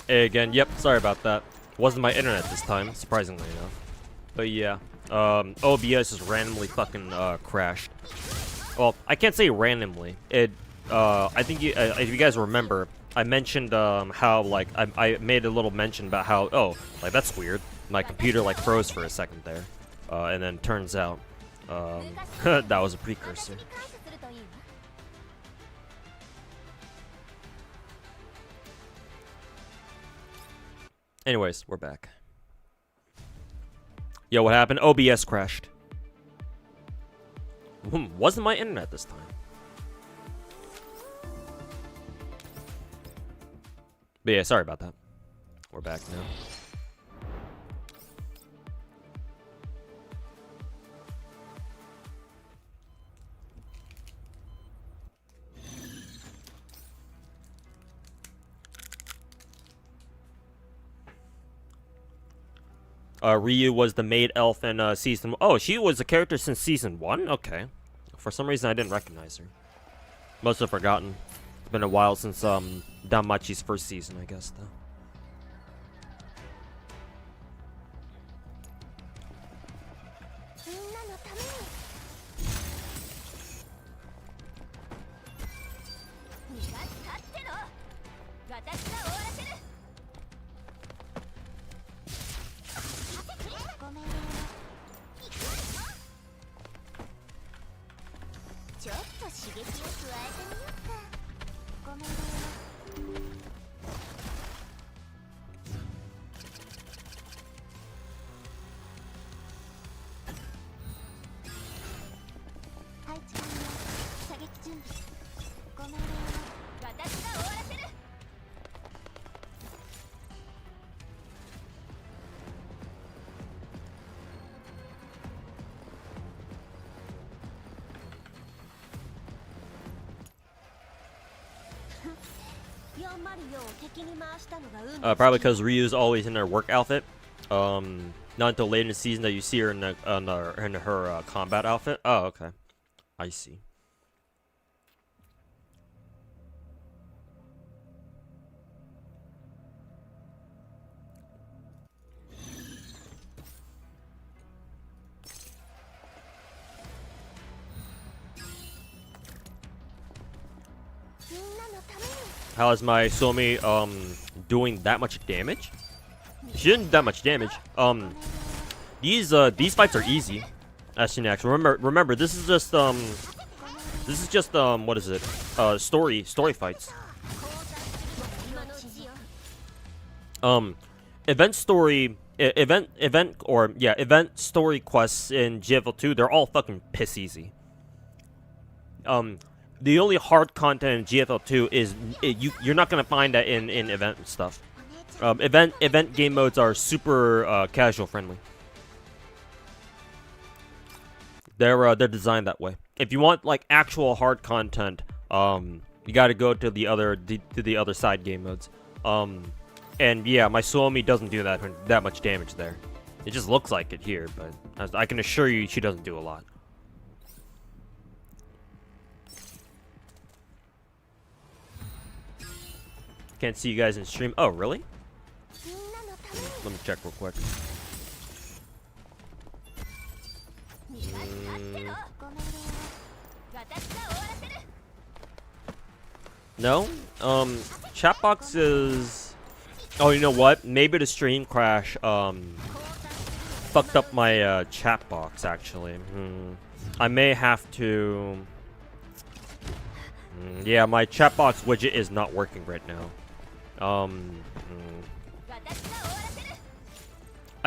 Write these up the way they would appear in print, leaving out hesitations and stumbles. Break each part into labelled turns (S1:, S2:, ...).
S1: Hey again, yep, sorry about that. Wasn't my internet this time, surprisingly enough. But yeah, OBS just randomly fucking crashed. Well, I can't say randomly. I think if you guys remember, I mentioned how like I made a little mention about how like that's weird. My computer like froze for a second there, and then turns out that was a precursor. Anyways, we're back. Yo, what happened? OBS crashed. Wasn't my internet this time. But yeah, sorry about that. We're back now. Ryu was the maid elf in season. Oh, she was a character since season 1. Okay, for some reason I didn't recognize her. Must have forgotten. It's been a while since Danmachi's first season, I guess though. Probably because Ryu's always in her work outfit. Not until late in the season that you see her in her combat outfit. Oh, okay. I see. How is my Somi doing that much damage? She didn't do that much damage. These fights are easy. Ashinax. Remember this is just what is it? Story fights. Event story quests in GFL 2, they're all fucking piss easy. The only hard content in GFL 2 is you're not gonna find that in event stuff. Event game modes are super casual friendly. They're designed that way. If you want like actual hard content, you got to go to the other side game modes. And yeah, my Suomi doesn't do that much damage there. It just looks like it here, but I can assure you she doesn't do a lot. Can't see you guys in stream. Oh, really? Let me check real quick. No? Chat box is... Oh, you know what? Maybe the stream crash, fucked up my, chat box, actually. I may have to... yeah, my chat box widget is not working right now.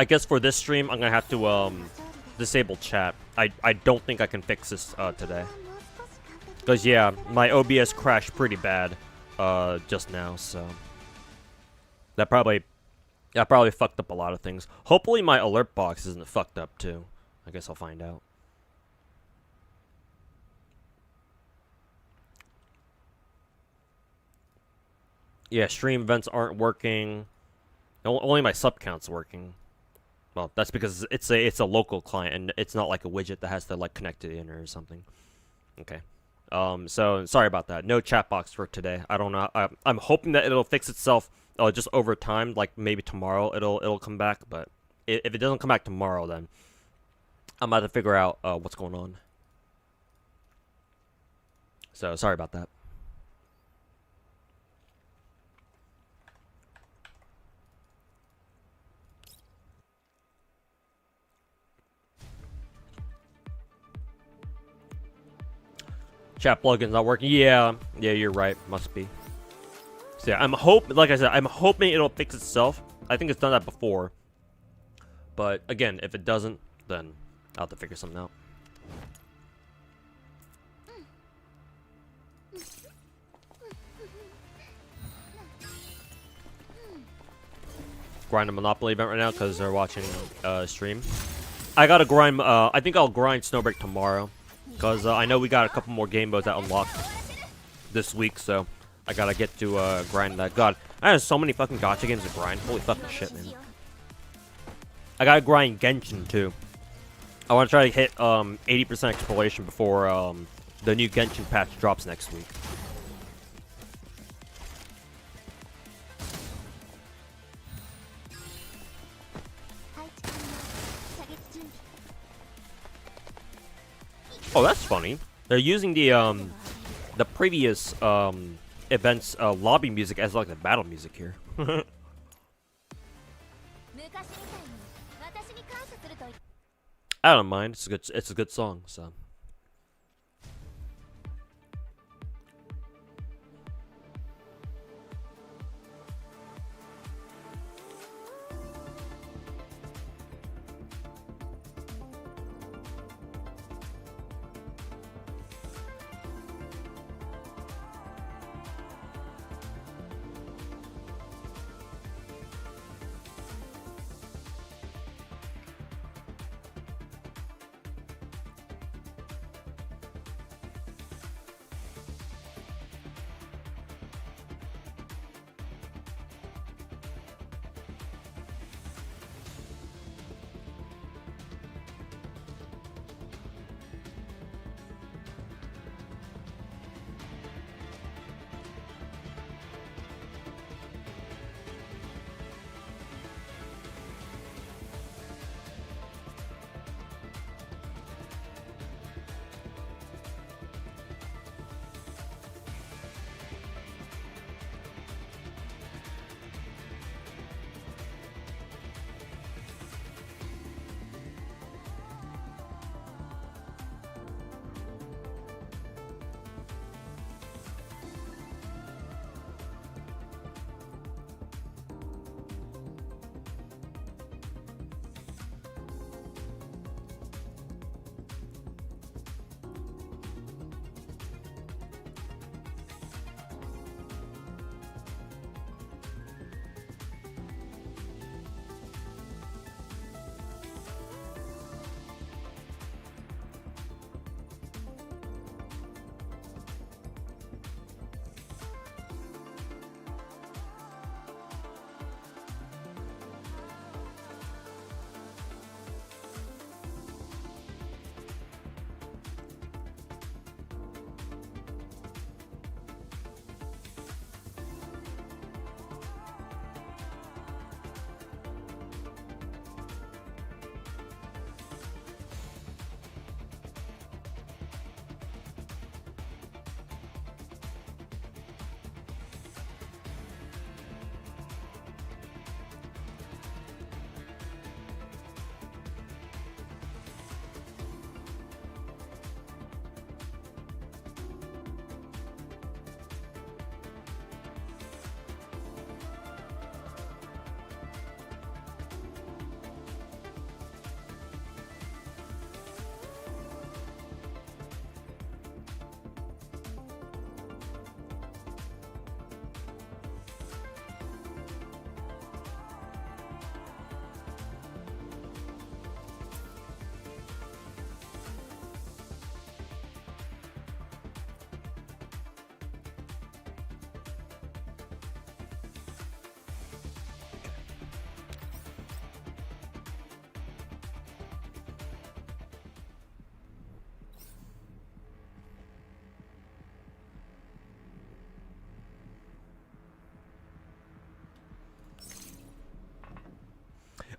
S1: I guess for this stream, I'm gonna have to, disable chat. I don't think I can fix this, today. Because, yeah, my OBS crashed pretty bad, just now, so... That probably fucked up a lot of things. Hopefully my alert box isn't fucked up, too. I guess I'll find out. Yeah, stream events aren't working. Only my sub count's working. Well, that's because it's a local client and it's not like a widget that has to like connect to the internet or something. Okay. So sorry about that. No chat box for today. I don't know. I'm hoping that it'll fix itself just over time. Like maybe tomorrow it'll come back. But if it doesn't come back tomorrow, then I'm about to figure out what's going on. So sorry about that. Chat plugin's not working. Yeah, you're right. Must be. So yeah, like I said, I'm hoping it'll fix itself. I think it's done that before. But again, if it doesn't, then I'll have to figure something out. Grind a Monopoly event right now because they're watching stream. I gotta grind. I think I'll grind Snowbreak tomorrow. Because I know we got a couple more game modes that unlocked this week, so I gotta get to grind that. God, I have so many fucking gacha games to grind. Holy fucking shit, man. I gotta grind Genshin, too. I want to try to hit 80% exploration before the new Genshin patch drops next week. Oh, that's funny. They're using the previous events lobby music as like the battle music here. I don't mind. It's a good song. So.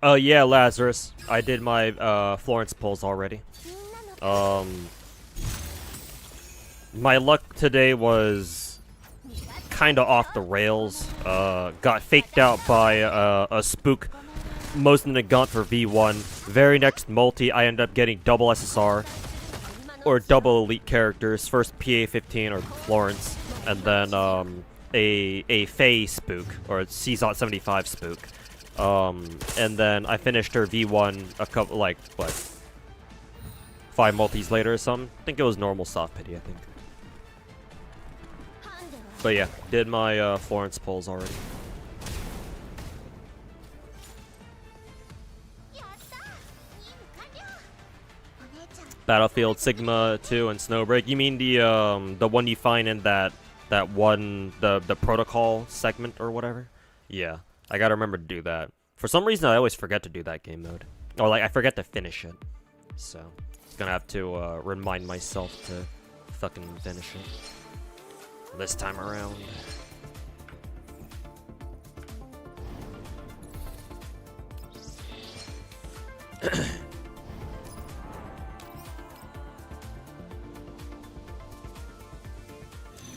S1: Yeah, Lazarus. I did my Florence pulls already. My luck today was kinda off the rails. Got faked out by a spook. Most in the gaunt for V1. Very next multi, I ended up getting double SSR. Or double elite characters. First PA-15 or Florence. And then a Faye spook. Or a CZOT 75 spook. And then I finished her V1 a couple, like, what? 5 multis later or something? I think it was normal soft pity, I think. But yeah, did my Florence pulls already. Battlefield Sigma 2 and Snowbreak. You mean the one you find in that one the protocol segment or whatever? Yeah, I gotta remember to do that. For some reason, I always forget to do that game mode, or like I forget to finish it. So gonna have to remind myself to fucking finish it this time around.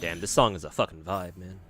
S1: Damn, this song is a fucking vibe, man.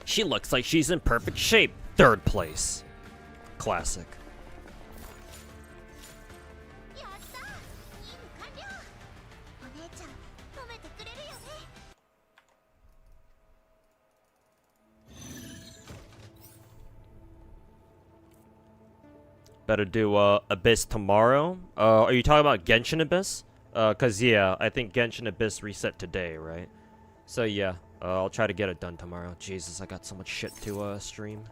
S1: She looks like she's in perfect shape. 3rd place. Classic. Better do Abyss tomorrow. Are you talking about Genshin Abyss? Cause yeah, I think Genshin Abyss reset today, right? So yeah, I'll try to get it done tomorrow. Jesus, I got so much shit to stream.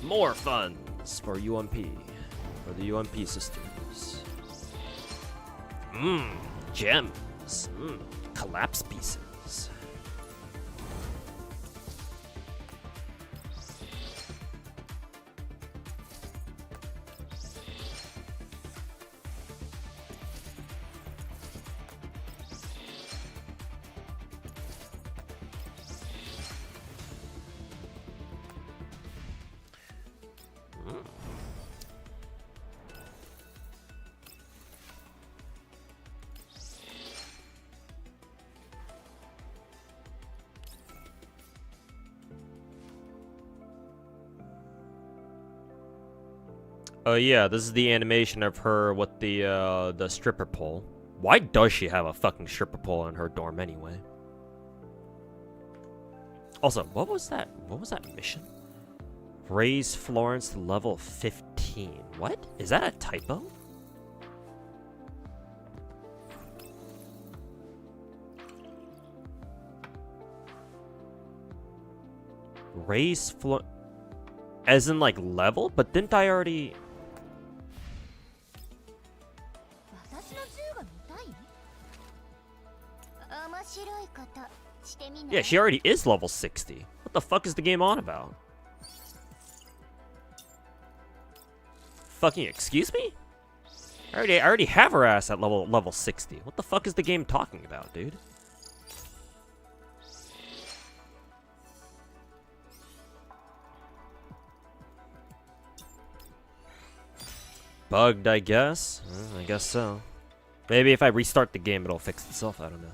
S1: More funds for UMP, for the UMP sisters. Gems. Collapse pieces. Oh yeah, this is the animation of her with the stripper pole. Why does she have a fucking stripper pole in her dorm anyway? Also, what was that? What was that mission? Raise Florence to level 15. What? Is that a typo? Raise Florence as in like level? But didn't I already... Yeah, she already is level 60. What the fuck is the game on about? Fucking excuse me? I already have her ass at level 60. What the fuck is the game talking about, dude? Bugged, I guess. I guess so. Maybe if I restart the game, it'll fix itself. I don't know.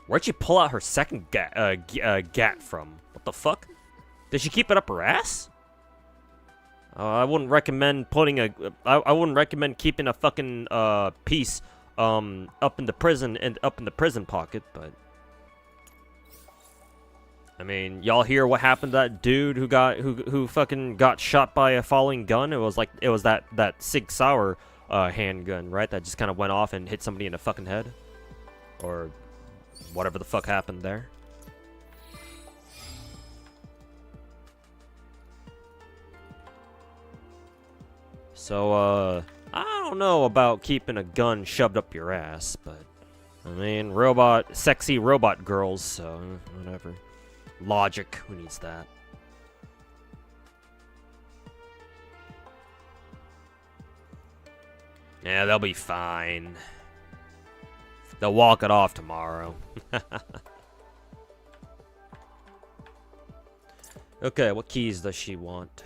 S1: Where'd she pull out her second gat from? What the fuck? Did she keep it up her ass? I wouldn't recommend putting a. I wouldn't recommend keeping a fucking piece up in the prison pocket, but I mean, y'all hear what happened to that dude who fucking got shot by a falling gun? It was that Sig Sauer handgun, right? That just kind of went off and hit somebody in the fucking head, or whatever the fuck happened there. So I don't know about keeping a gun shoved up your ass, but I mean, sexy robot girls, so whatever. Logic, who needs that? Yeah, they'll be fine. They'll walk it off tomorrow. Okay, what keys does she want?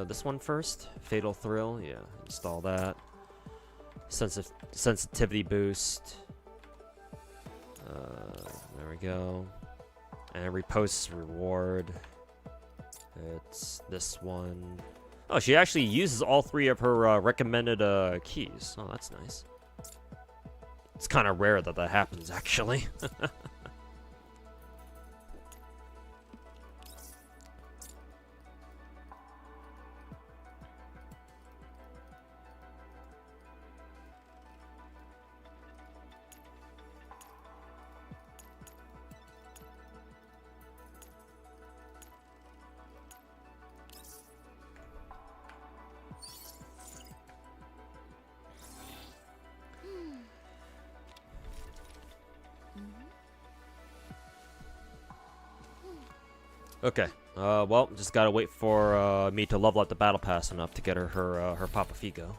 S1: This one first? Fatal Thrill? Yeah, install that. Sensitivity boost. There we go. And repost reward. It's this one. Oh, she actually uses all 3 of her recommended keys. Oh, that's nice. It's kind of rare that that happens, actually. Okay. Well, just gotta wait for me to level up the battle pass enough to get her Papa Figo.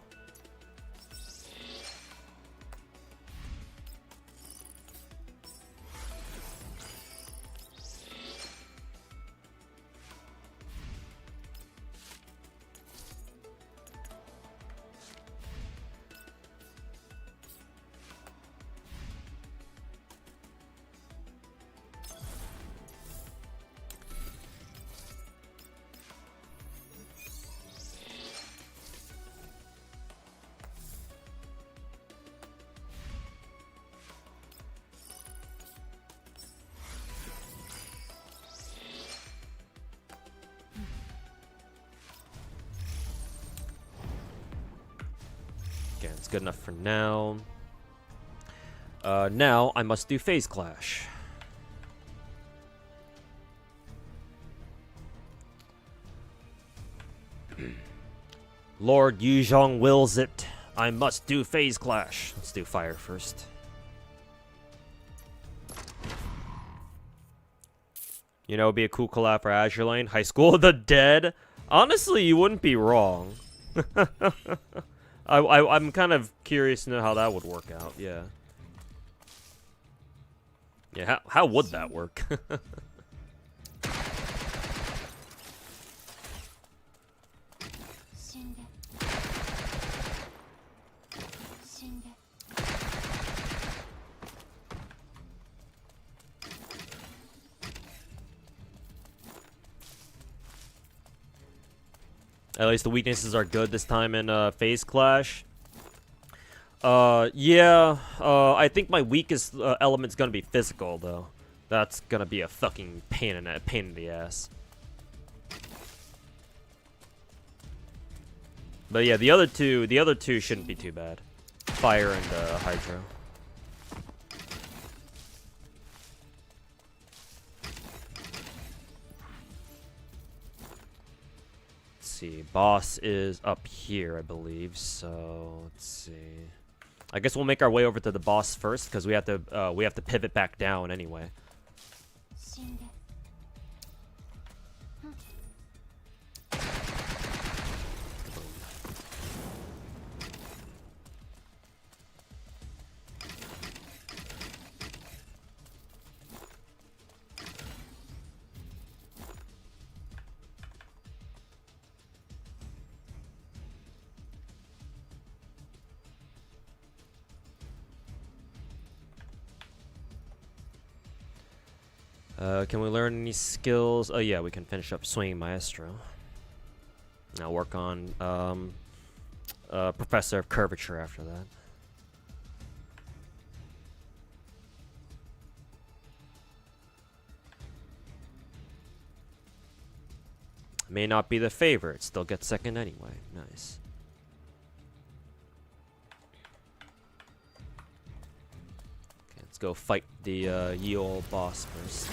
S1: Okay, it's good enough for now. Now I must do Phase Clash. Lord Yuzhong wills it. I must do Phase Clash. Let's do fire first. You know, it'd be a cool collab for Azure Lane. High School of the Dead. Honestly, you wouldn't be wrong. I'm kind of curious to know how that would work out. Yeah. Yeah. How would that work? At least the weaknesses are good this time in Phase Clash. Yeah. I think my weakest element's gonna be physical, though. That's gonna be a fucking pain in the ass. But yeah, the other two shouldn't be too bad. Fire and Hydro. See, boss is up here, I believe. So let's see. I guess we'll make our way over to the boss first because we have to pivot back down anyway. Can we learn any skills? Oh yeah, we can finish up Swinging Maestro. I'll work on Professor of Curvature after that. May not be the favorite, still get second anyway. Nice. Okay, let's go fight the ye old boss first.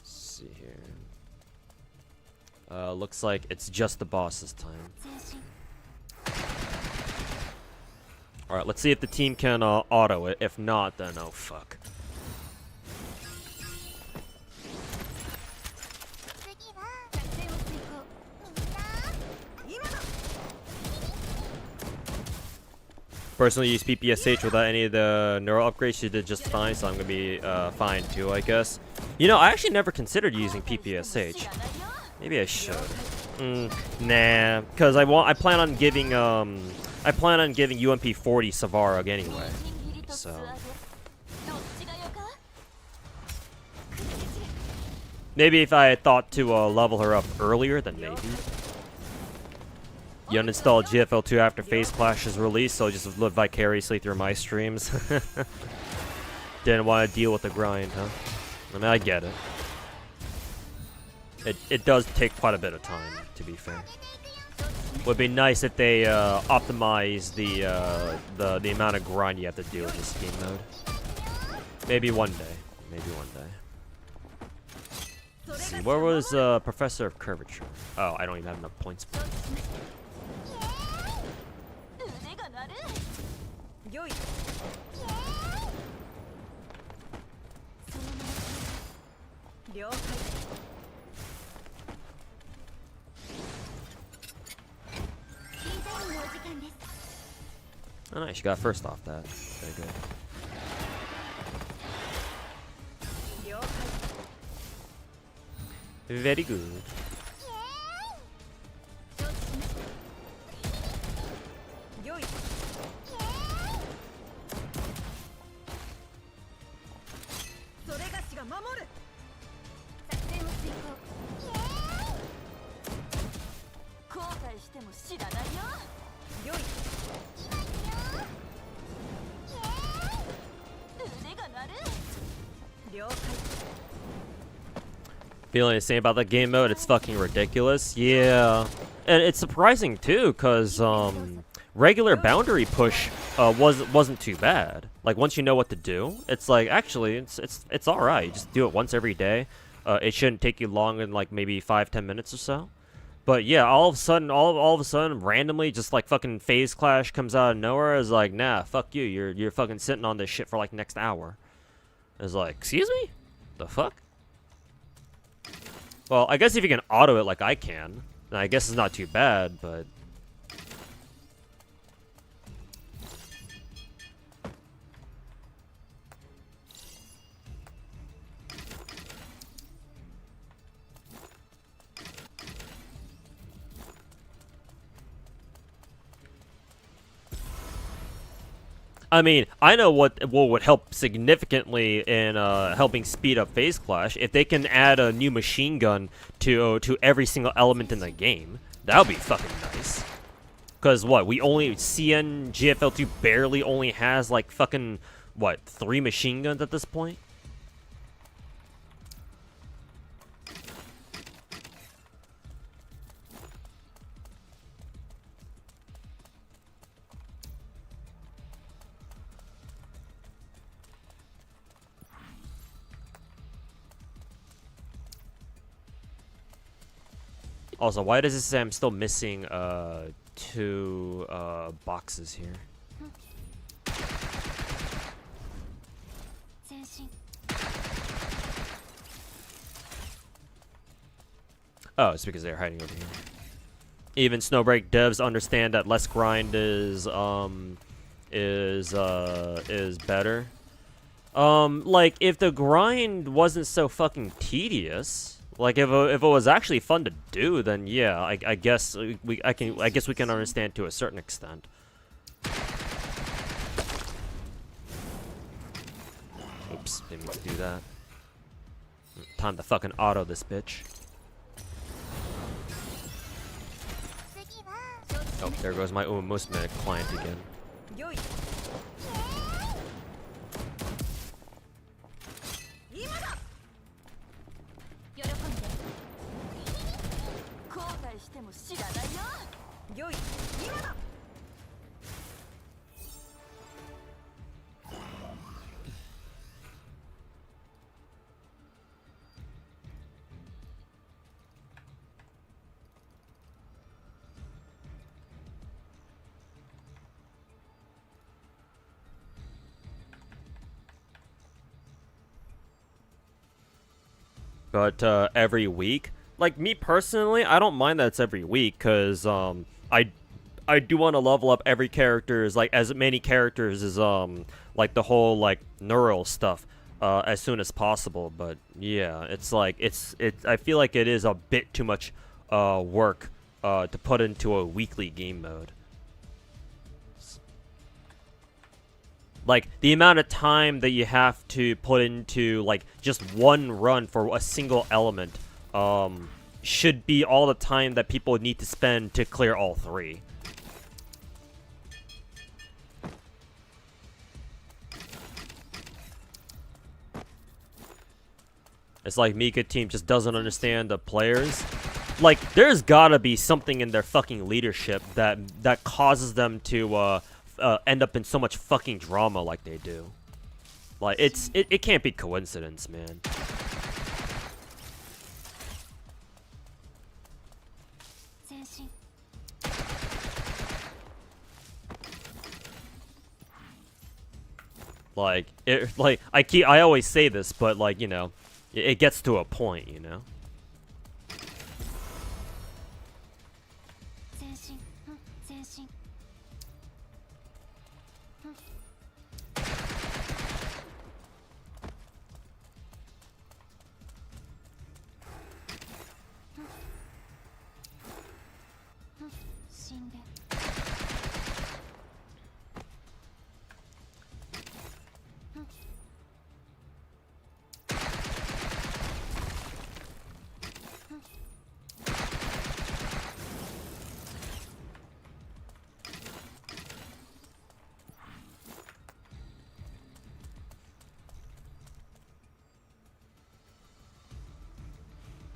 S1: See here. Looks like it's just the boss this time. Alright, let's see if the team can auto it. If not, then oh fuck. Personally use PPSH without any of the neural upgrades. She did just fine, so I'm gonna be fine too, I guess. You know, I actually never considered using PPSH. Maybe I should. Nah, because I plan on giving UMP 40 Savarug anyway. So maybe if I had thought to level her up earlier, then maybe. You uninstalled GFL2 after Phase Clash is released, so just live vicariously through my streams. Didn't want to deal with the grind, huh? I mean, I get it. It does take quite a bit of time, to be fair. Would be nice if they optimize the amount of grind you have to do in this game mode. Maybe one day. Maybe one day. Let's see, where was Professor of Curvature? Oh, I don't even have enough points for it. Oh, nice, you got first off that. Very good. Very good. Feeling the same about the game mode, it's fucking ridiculous. Yeah. And it's surprising too, cause regular boundary push wasn't too bad. Like once you know what to do, it's like actually it's alright. Just do it once every day. It shouldn't take you long than like maybe 5-10 minutes or so. But yeah, all of a sudden, randomly, just like fucking Phase Clash comes out of nowhere. Is like, nah, fuck you. You're fucking sitting on this shit for like next hour. It's like, excuse me, the fuck. Well, I guess if you can auto it like I can, then I guess it's not too bad. But I mean, I know what would help significantly in helping speed up Phase Clash if they can add a new machine gun to every single element in the game. That would be fucking nice. Cause what CN GFL2 barely only has like fucking 3 machine guns at this point. Also, why does it say I'm still missing 2 boxes here? Oh, it's because they're hiding over here. Even Snowbreak devs understand that less grind is better. Like if the grind wasn't so fucking tedious. Like if it was actually fun to do, then yeah, I guess we can understand to a certain extent. Oops, didn't mean to do that. Time to fucking auto this bitch. Oh, there goes my Musume client again. But every week, like me personally, I don't mind that it's every week, cause I do want to level up every character's, like, as many characters as like the whole like neural stuff as soon as possible. But yeah, it's like it's I feel like it is a bit too much work to put into a weekly game mode. Like, the amount of time that you have to put into, like, just one run for a single element, should be all the time that people need to spend to clear all three. It's like Mika team just doesn't understand the players. Like, there's gotta be something in their fucking leadership that causes them to, end up in so much fucking drama like they do. Like, it can't be coincidence, man. Like, I always say this, but like, you know, it gets to a point, you know.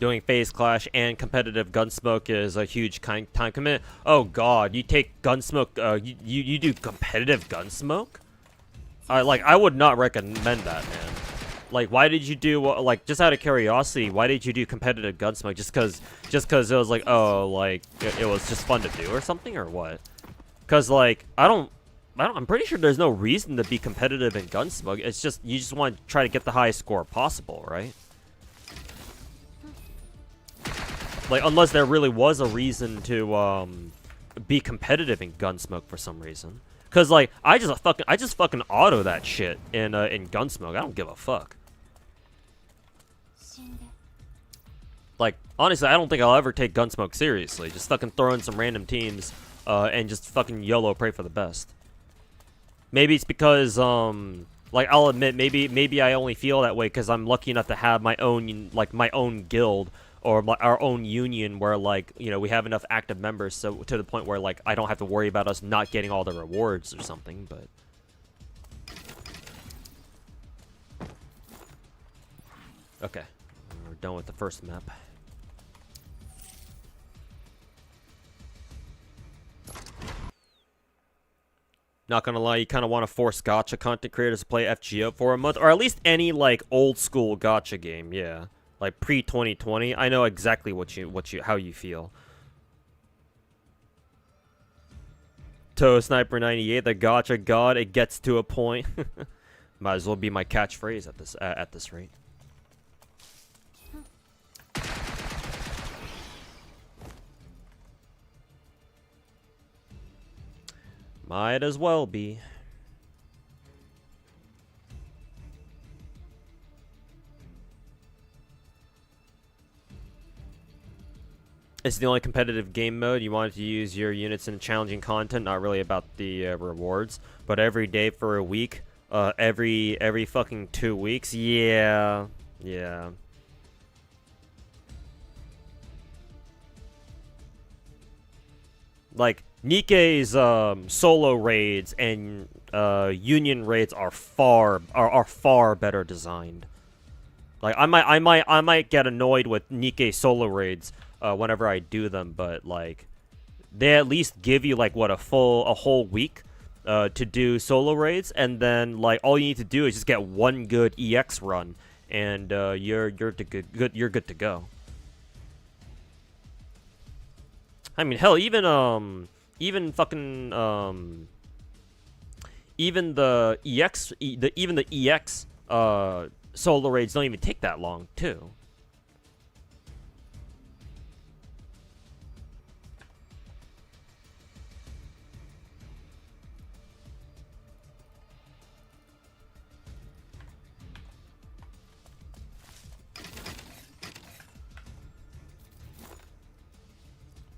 S1: Doing phase clash and competitive gunsmoke is a huge time commitment. Oh god, you take gunsmoke, you do competitive gunsmoke? Like, I would not recommend that, man. Like, why did you do, like, just out of curiosity, why did you do competitive gunsmoke? Just cause it was like, oh, like, it was just fun to do or something, or what? Cause, like, I'm pretty sure there's no reason to be competitive in gunsmoke. It's just, you just want to try to get the highest score possible, right? Like, unless there really was a reason to, be competitive in Gunsmoke for some reason. Cause, like, I just fucking auto that shit in Gunsmoke. I don't give a fuck. Like, honestly, I don't think I'll ever take Gunsmoke seriously. Just fucking throw in some random teams, and just fucking YOLO pray for the best. Maybe it's because, like, I'll admit, maybe I only feel that way because I'm lucky enough to have my own, like, my own guild. Or our own union where, like, you know, we have enough active members so to the point where, like, I don't have to worry about us not getting all the rewards or something, but... Okay. We're done with the first map. Not gonna lie, you kind of want to force gacha content creators to play FGO for a month. Or at least any, like, old school gacha game, yeah. Like pre-2020, I know exactly how you feel. Toe Sniper 98, the gacha god, it gets to a point. Might as well be my catchphrase at this rate. Might as well be. It's the only competitive game mode. You wanted to use your units in challenging content, not really about the rewards. But every day for a week, every fucking 2 weeks, yeah. Like, Nikkei's solo raids and union raids are far better designed. Like I might get annoyed with Nikkei solo raids whenever I do them, but like they at least give you like what a whole week to do solo raids, and then like all you need to do is just get one good EX run, and you're good to go. I mean, hell, even fucking even the EX solo raids don't even take that long too.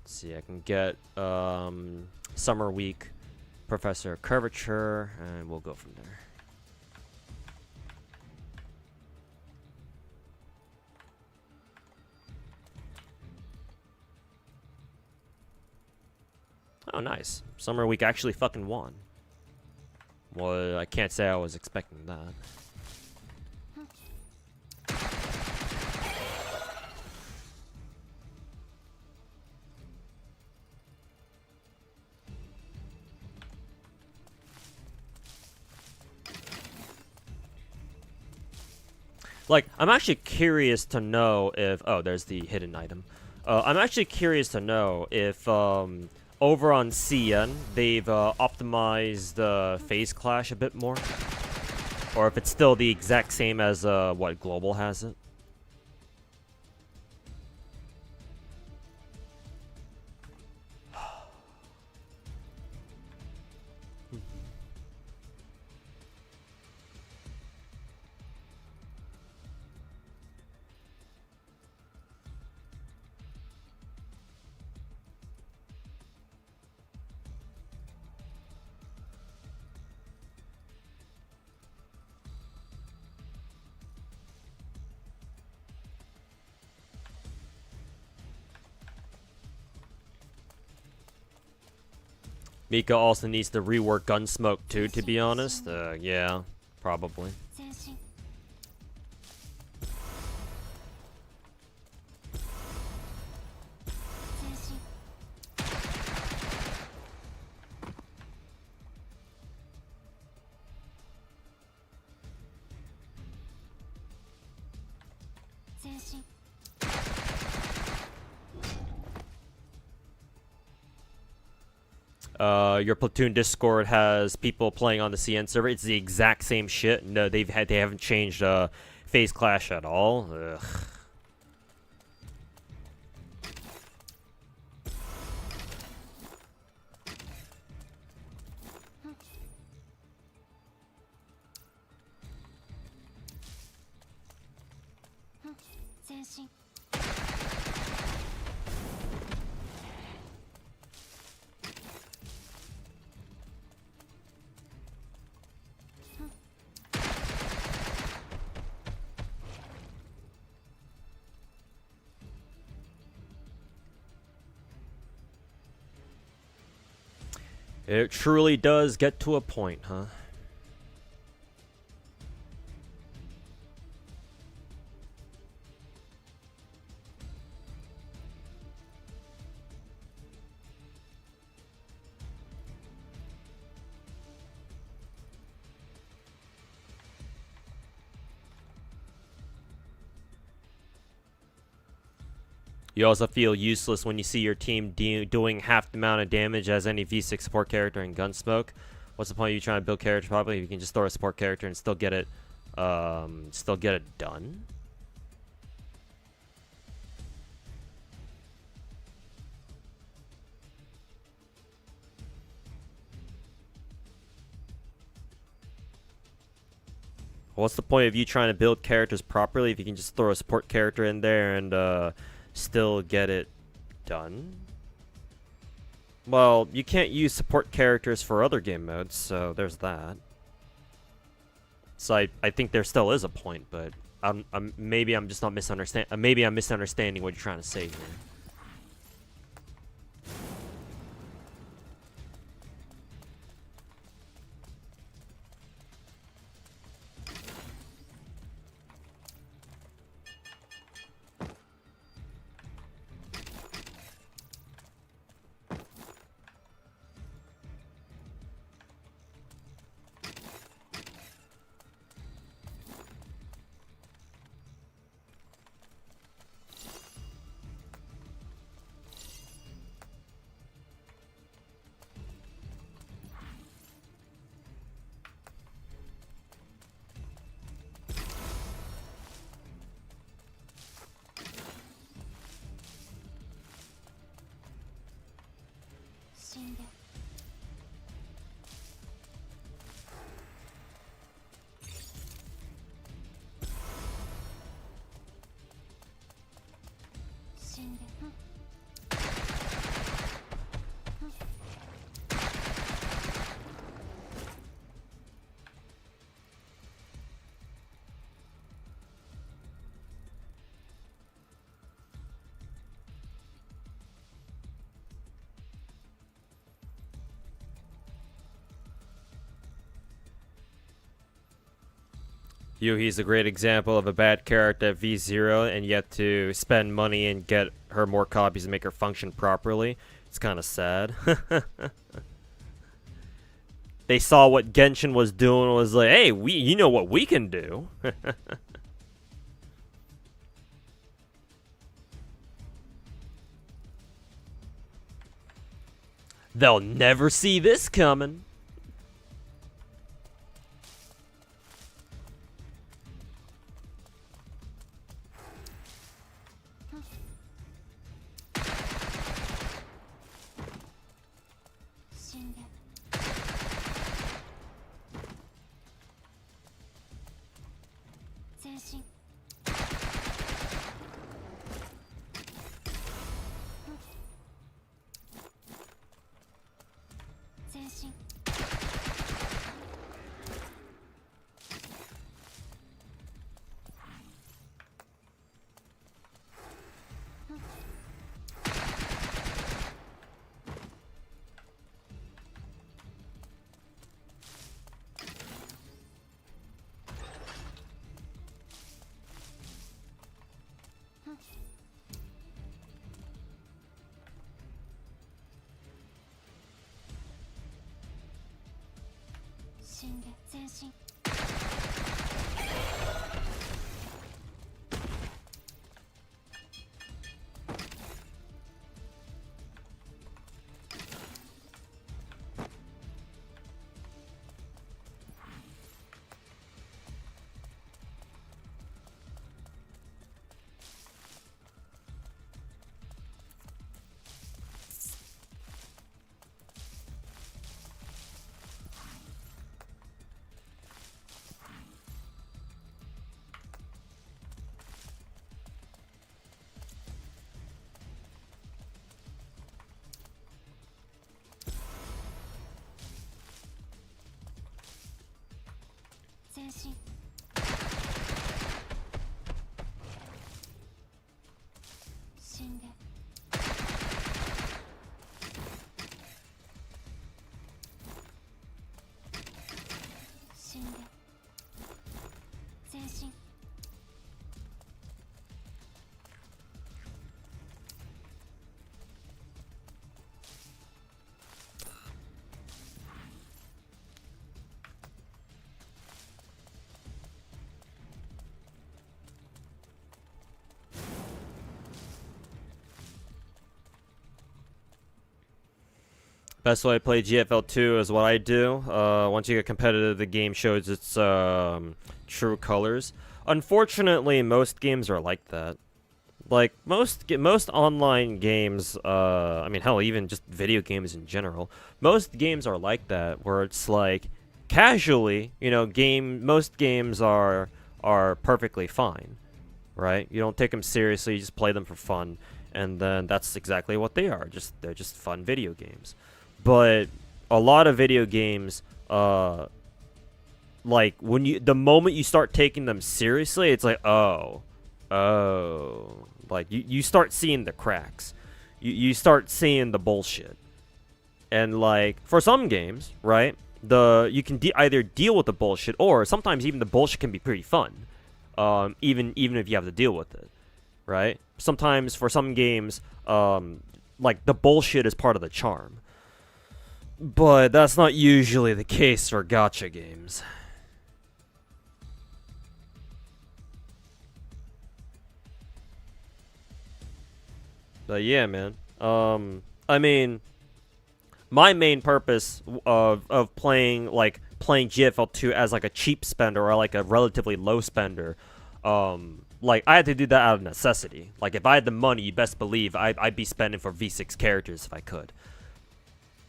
S1: See, I can get Summer Week, Professor Curvature, and we'll go from there. Oh, nice. Summer Week actually fucking won. Well, I can't say I was expecting that. Like, I'm actually curious to know if... Oh, there's the hidden item. I'm actually curious to know if, over on CN, they've optimized phase clash a bit more. Or if it's still the exact same as, what, Global has it. Mika also needs to rework Gunsmoke too, to be honest. Yeah, probably. Your platoon Discord has people playing on the CN server. It's the exact same shit. No, they haven't changed phase clash at all. Ugh. It truly does get to a point, huh? You also feel useless when you see your team doing half the amount of damage as any V6 support character in Gunsmoke. What's the point of you trying to build characters properly if you can just throw a support character and still get it done? What's the point of you trying to build characters properly if you can just throw a support character in there and still get it done? Well, you can't use support characters for other game modes, so there's that. So I think there still is a point, but maybe I'm just not maybe I'm misunderstanding what you're trying to say here. Yuhi's a great example of a bad character at V0 and yet to spend money and get her more copies and make her function properly. It's kind of sad. They saw what Genshin was doing and was like, hey, you know what we can do. They'll never see this coming. Best way to play GFL2 is what I do. Once you get competitive, the game shows its true colors. Unfortunately, most games are like that. Like, most online games, I mean, hell, even just video games in general, most games are like that, where it's like, casually, you know, most games are perfectly fine, right? You don't take them seriously, you just play them for fun, and then that's exactly what they are. They're just fun video games. But a lot of video games, like the moment you start taking them seriously, it's like, oh, like you start seeing the cracks, you start seeing the bullshit, and like for some games, right, you can either deal with the bullshit, or sometimes even the bullshit can be pretty fun, even if you have to deal with it, right? Sometimes for some games, like the bullshit is part of the charm. But that's not usually the case for gacha games. But yeah, man. I mean, my main purpose of playing GFL2 as like a cheap spender or like a relatively low spender, like I had to do that out of necessity. Like if I had the money, you best believe I'd be spending for V6 characters if I could.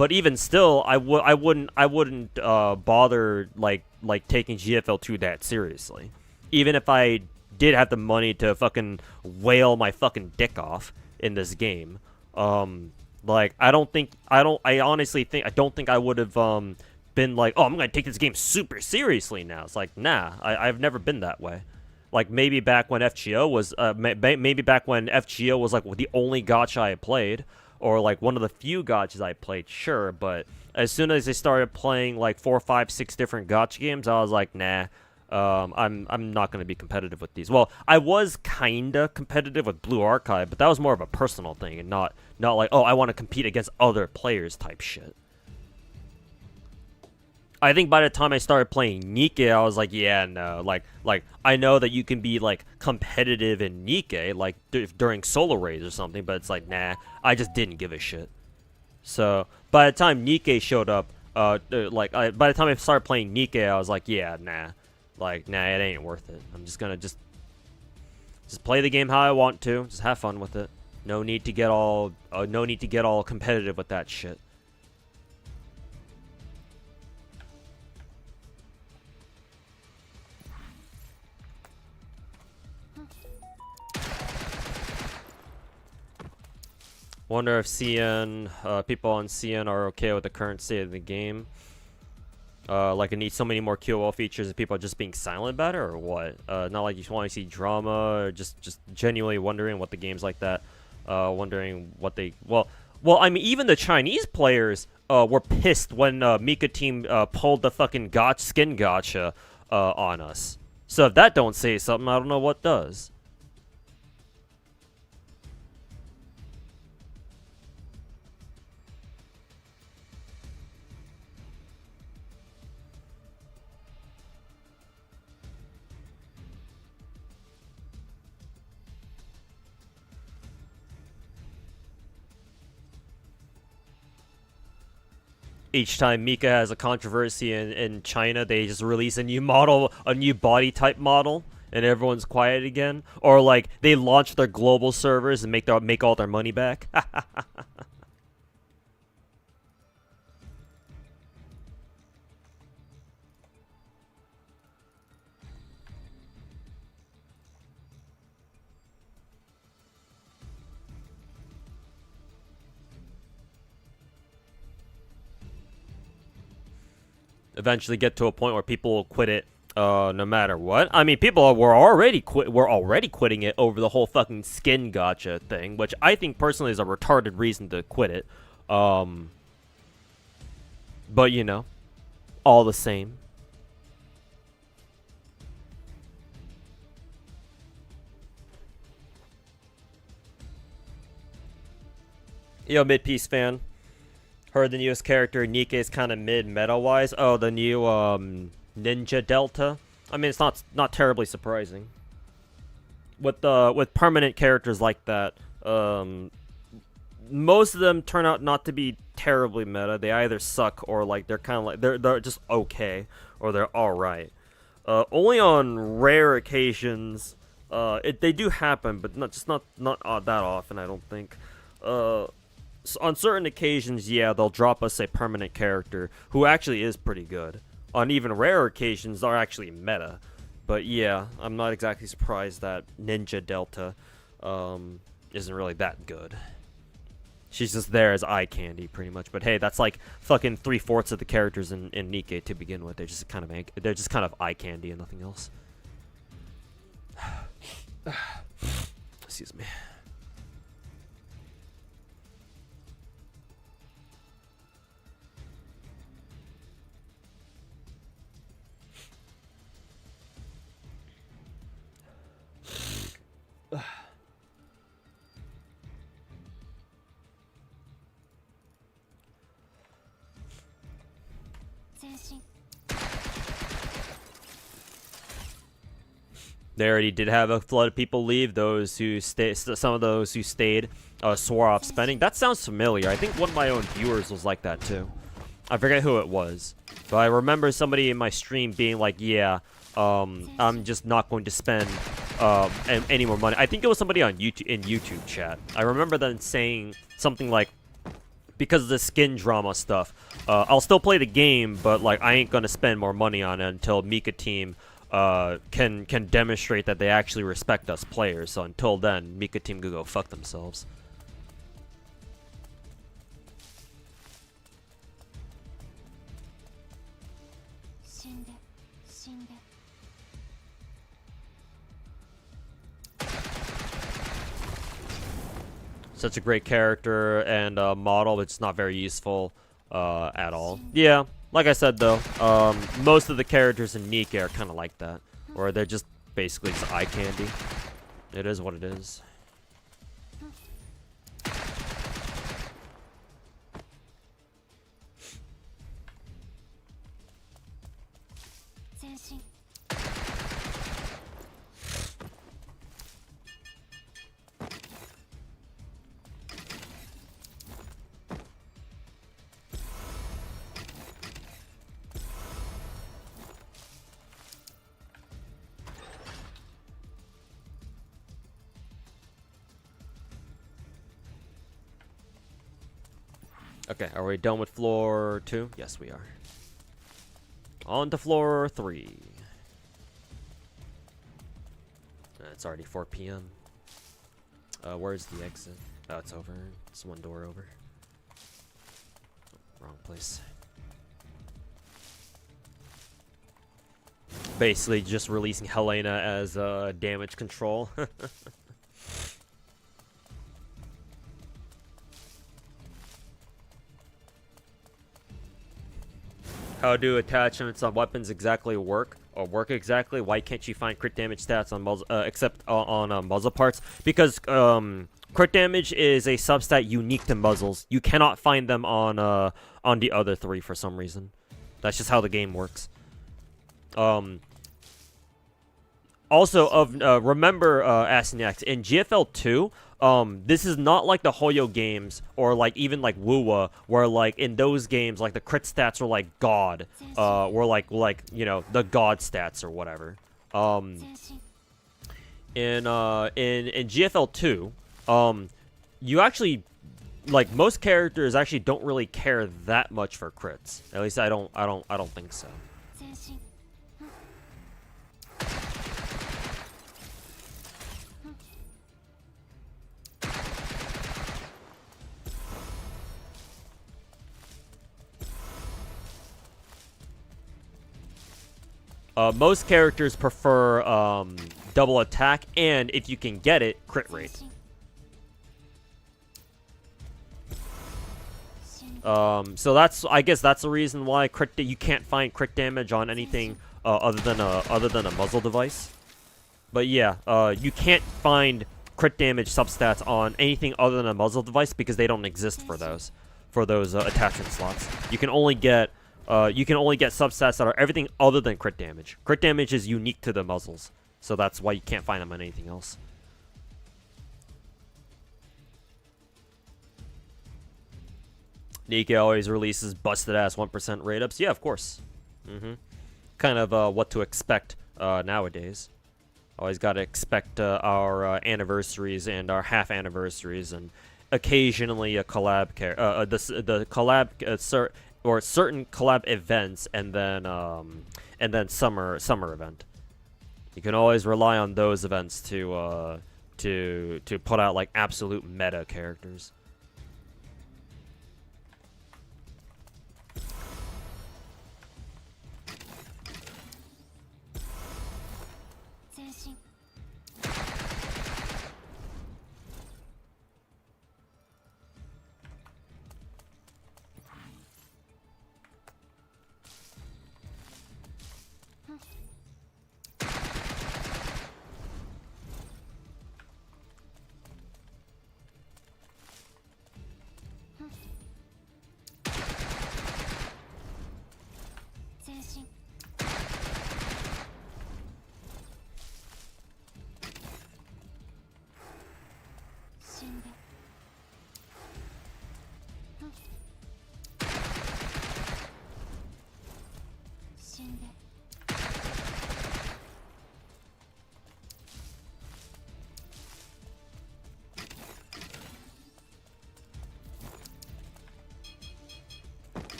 S1: But even still, I wouldn't bother like taking GFL2 that seriously. Even if I did have the money to fucking whale my fucking dick off in this game. Like I don't think I honestly think I would have been like, oh, I'm gonna take this game super seriously now. It's like, nah, I've never been that way. Like maybe back when FGO was maybe back when FGO was like the only gacha I played, or like one of the few gachas I played, sure. But as soon as I started playing like 4, 5, 6 different gacha games, I was like, nah. I'm not gonna be competitive with these. Well, I was kinda competitive with Blue Archive, but that was more of a personal thing and not like, oh, I want to compete against other players type shit. I think by the time I started playing Nikke, I was like, yeah, no, like I know that you can be like competitive in Nikke, like during solo raids or something, but it's like, nah, I just didn't give a shit. So by the time Nikke showed up, by the time I started playing Nikke, I was like, yeah, nah. Like, nah, it ain't worth it. I'm just gonna just play the game how I want to. Just have fun with it. No need to get all competitive with that shit. Wonder if CN people on CN are okay with the current state of the game. Like it needs so many more QOL features and people are just being silent about it, or what? Not like you want to see drama, or just genuinely wondering what the game's like that. Wondering what they... Well, I mean, even the Chinese players were pissed when Mika team pulled the fucking skin gacha on us. So if that don't say something, I don't know what does. Each time Mika has a controversy in China, they just release a new model, a new body type model, and everyone's quiet again. Or like they launch their global servers and make all their money back. Eventually get to a point where people will quit it no matter what. I mean, people were already quitting it over the whole fucking skin gacha thing, which I think personally is a retarded reason to quit it. But you know, all the same. Yo, mid-piece fan. Heard the newest character, Nikke, is kind of mid-meta-wise. Oh, the new Ninja Delta. I mean, it's not terribly surprising. With permanent characters like that, most of them turn out not to be terribly meta. They either suck or like they're kind of like they're just okay or they're all right. Only on rare occasions, they do happen, but not that often. I don't think. So on certain occasions, yeah, they'll drop us a permanent character who actually is pretty good. On even rare occasions, they're actually meta. But yeah, I'm not exactly surprised that Ninja Delta isn't really that good. She's just there as eye candy, pretty much. But hey, that's like fucking 3/4 of the characters in Nikke to begin with. They're just kind of eye candy and nothing else. Excuse me. They already did have a flood of people leave. Those who some of those who stayed swore off spending. That sounds familiar. I think one of my own viewers was like that too. I forget who it was, but I remember somebody in my stream being like, "Yeah, I'm just not going to spend any more money." I think it was somebody on YouTube chat. I remember them saying something like, because of the skin drama stuff. I'll still play the game, but like I ain't gonna spend more money on it until Mika Team can demonstrate that they actually respect us players. So until then, Mika Team could go fuck themselves. Such a great character and model, but it's not very useful at all. Yeah, like I said though, most of the characters in Nika are kind of like that, or they're just basically just eye candy. It is what it is. Okay, are we done with floor 2? Yes, we are. On to floor 3. It's already 4 p.m. Where's the exit? Oh, it's over. It's one door over. Wrong place. Basically, just releasing Helena as damage control. How do attachments on weapons exactly work? Or work exactly? Why can't you find crit damage stats on muzzle, except on muzzle parts? Because crit damage is a substat unique to muzzles. You cannot find them on the other 3 for some reason. That's just how the game works. Also, remember, Asinax, in GFL 2, this is not like the Hoyo games, or like even like Wuwa, where like in those games, like the crit stats are like God, or like you know, the God stats or whatever. In GFL 2, you actually, like, most characters actually don't really care that much for crits. At least I don't think so. Most characters prefer double attack, and if you can get it, crit rate. So I guess that's the reason why you can't find crit damage on anything other than a muzzle device. But yeah, you can't find crit damage substats on anything other than a muzzle device because they don't exist for those attachment slots. You can only get substats that are everything other than crit damage. Crit damage is unique to the muzzles, so that's why you can't find them on anything else. Nika always releases busted ass 1% rate ups. Yeah, of course. Kind of what to expect nowadays. Always got to expect our anniversaries and our half anniversaries, and occasionally a collab the collab or certain collab events, and then summer event. You can always rely on those events to put out like absolute meta characters.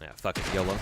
S1: Yeah, fucking YOLO.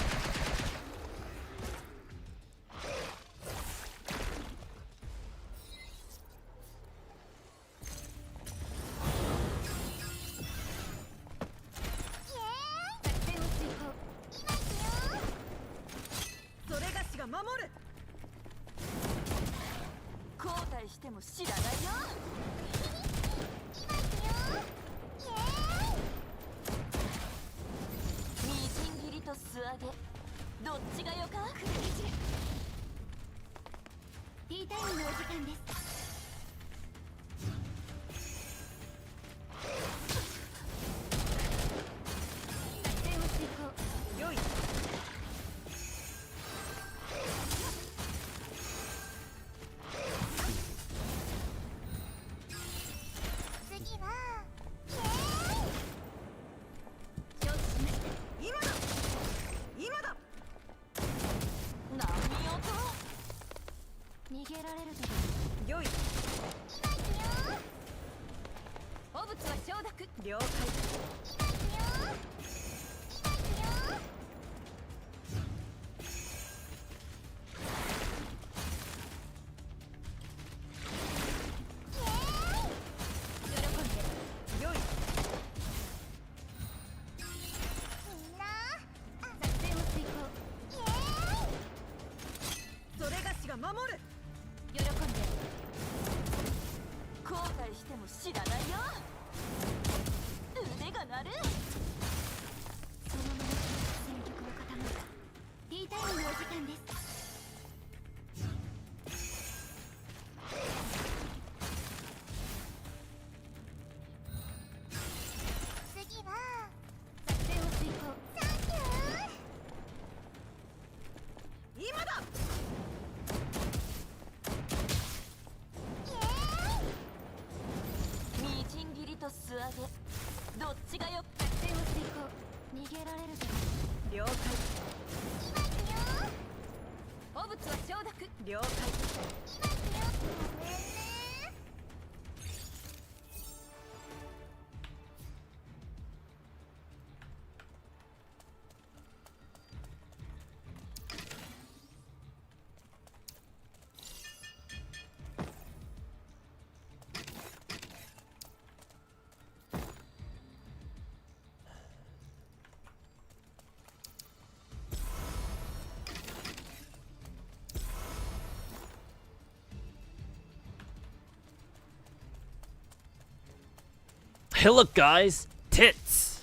S1: Hey, look, guys! Tits!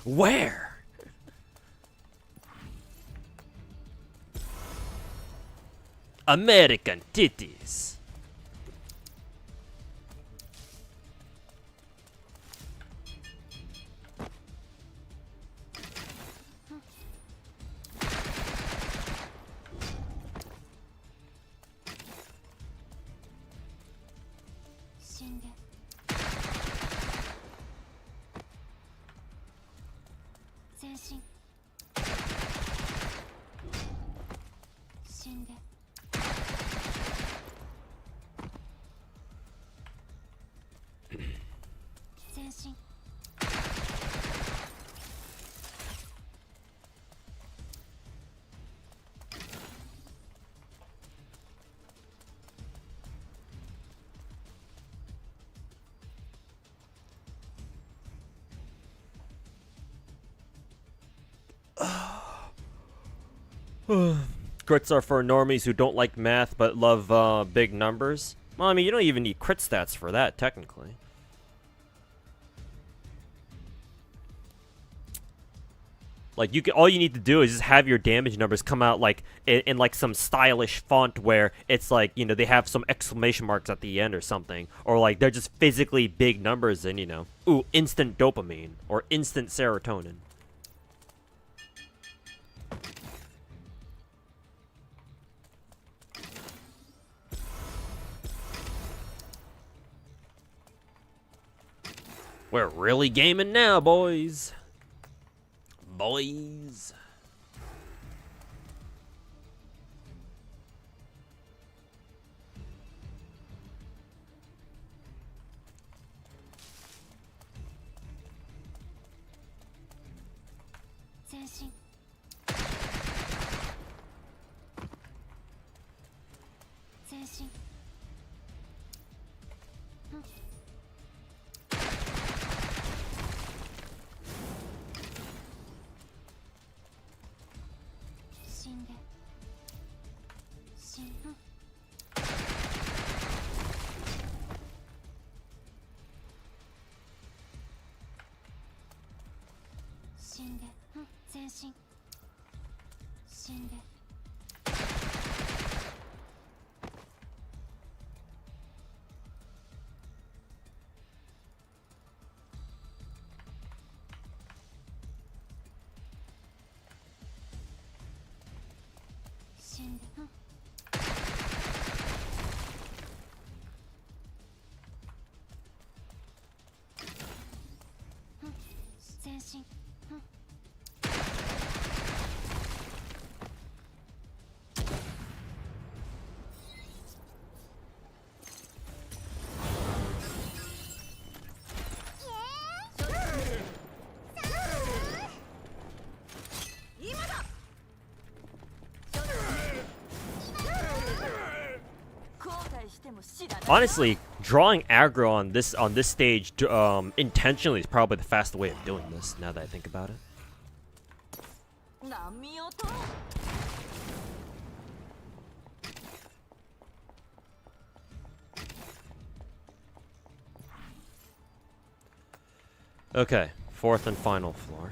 S1: Where? American titties. Crits are for normies who don't like math but love big numbers. Well, I mean, you don't even need crit stats for that, technically. Like, all you need to do is just have your damage numbers come out like in like some stylish font where it's like, you know, they have some exclamation marks at the end or something, or like they're just physically big numbers, and you know, ooh, instant dopamine or instant serotonin. We're really gaming now, boys. Boys. Honestly, drawing aggro on this stage intentionally is probably the fastest way of doing this. Now that I think about it. Okay, fourth and final floor.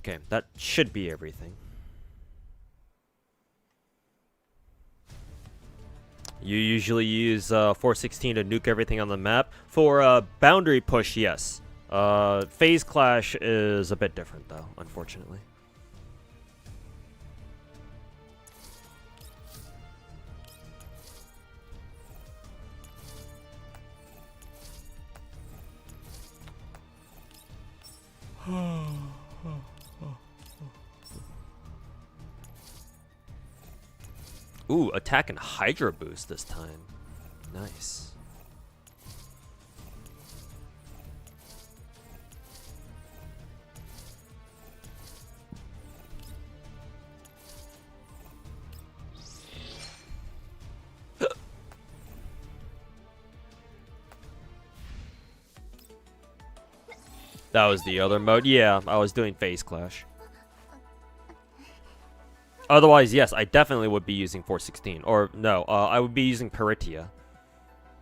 S1: Okay, that should be everything. You usually use 416 to nuke everything on the map. For boundary push, yes. Phase clash is a bit different though, unfortunately. Ooh, attack and Hydra boost this time. Nice. That was the other mode. Yeah, I was doing phase clash. Otherwise, yes, I definitely would be using 416. Or, no, I would be using Peritia.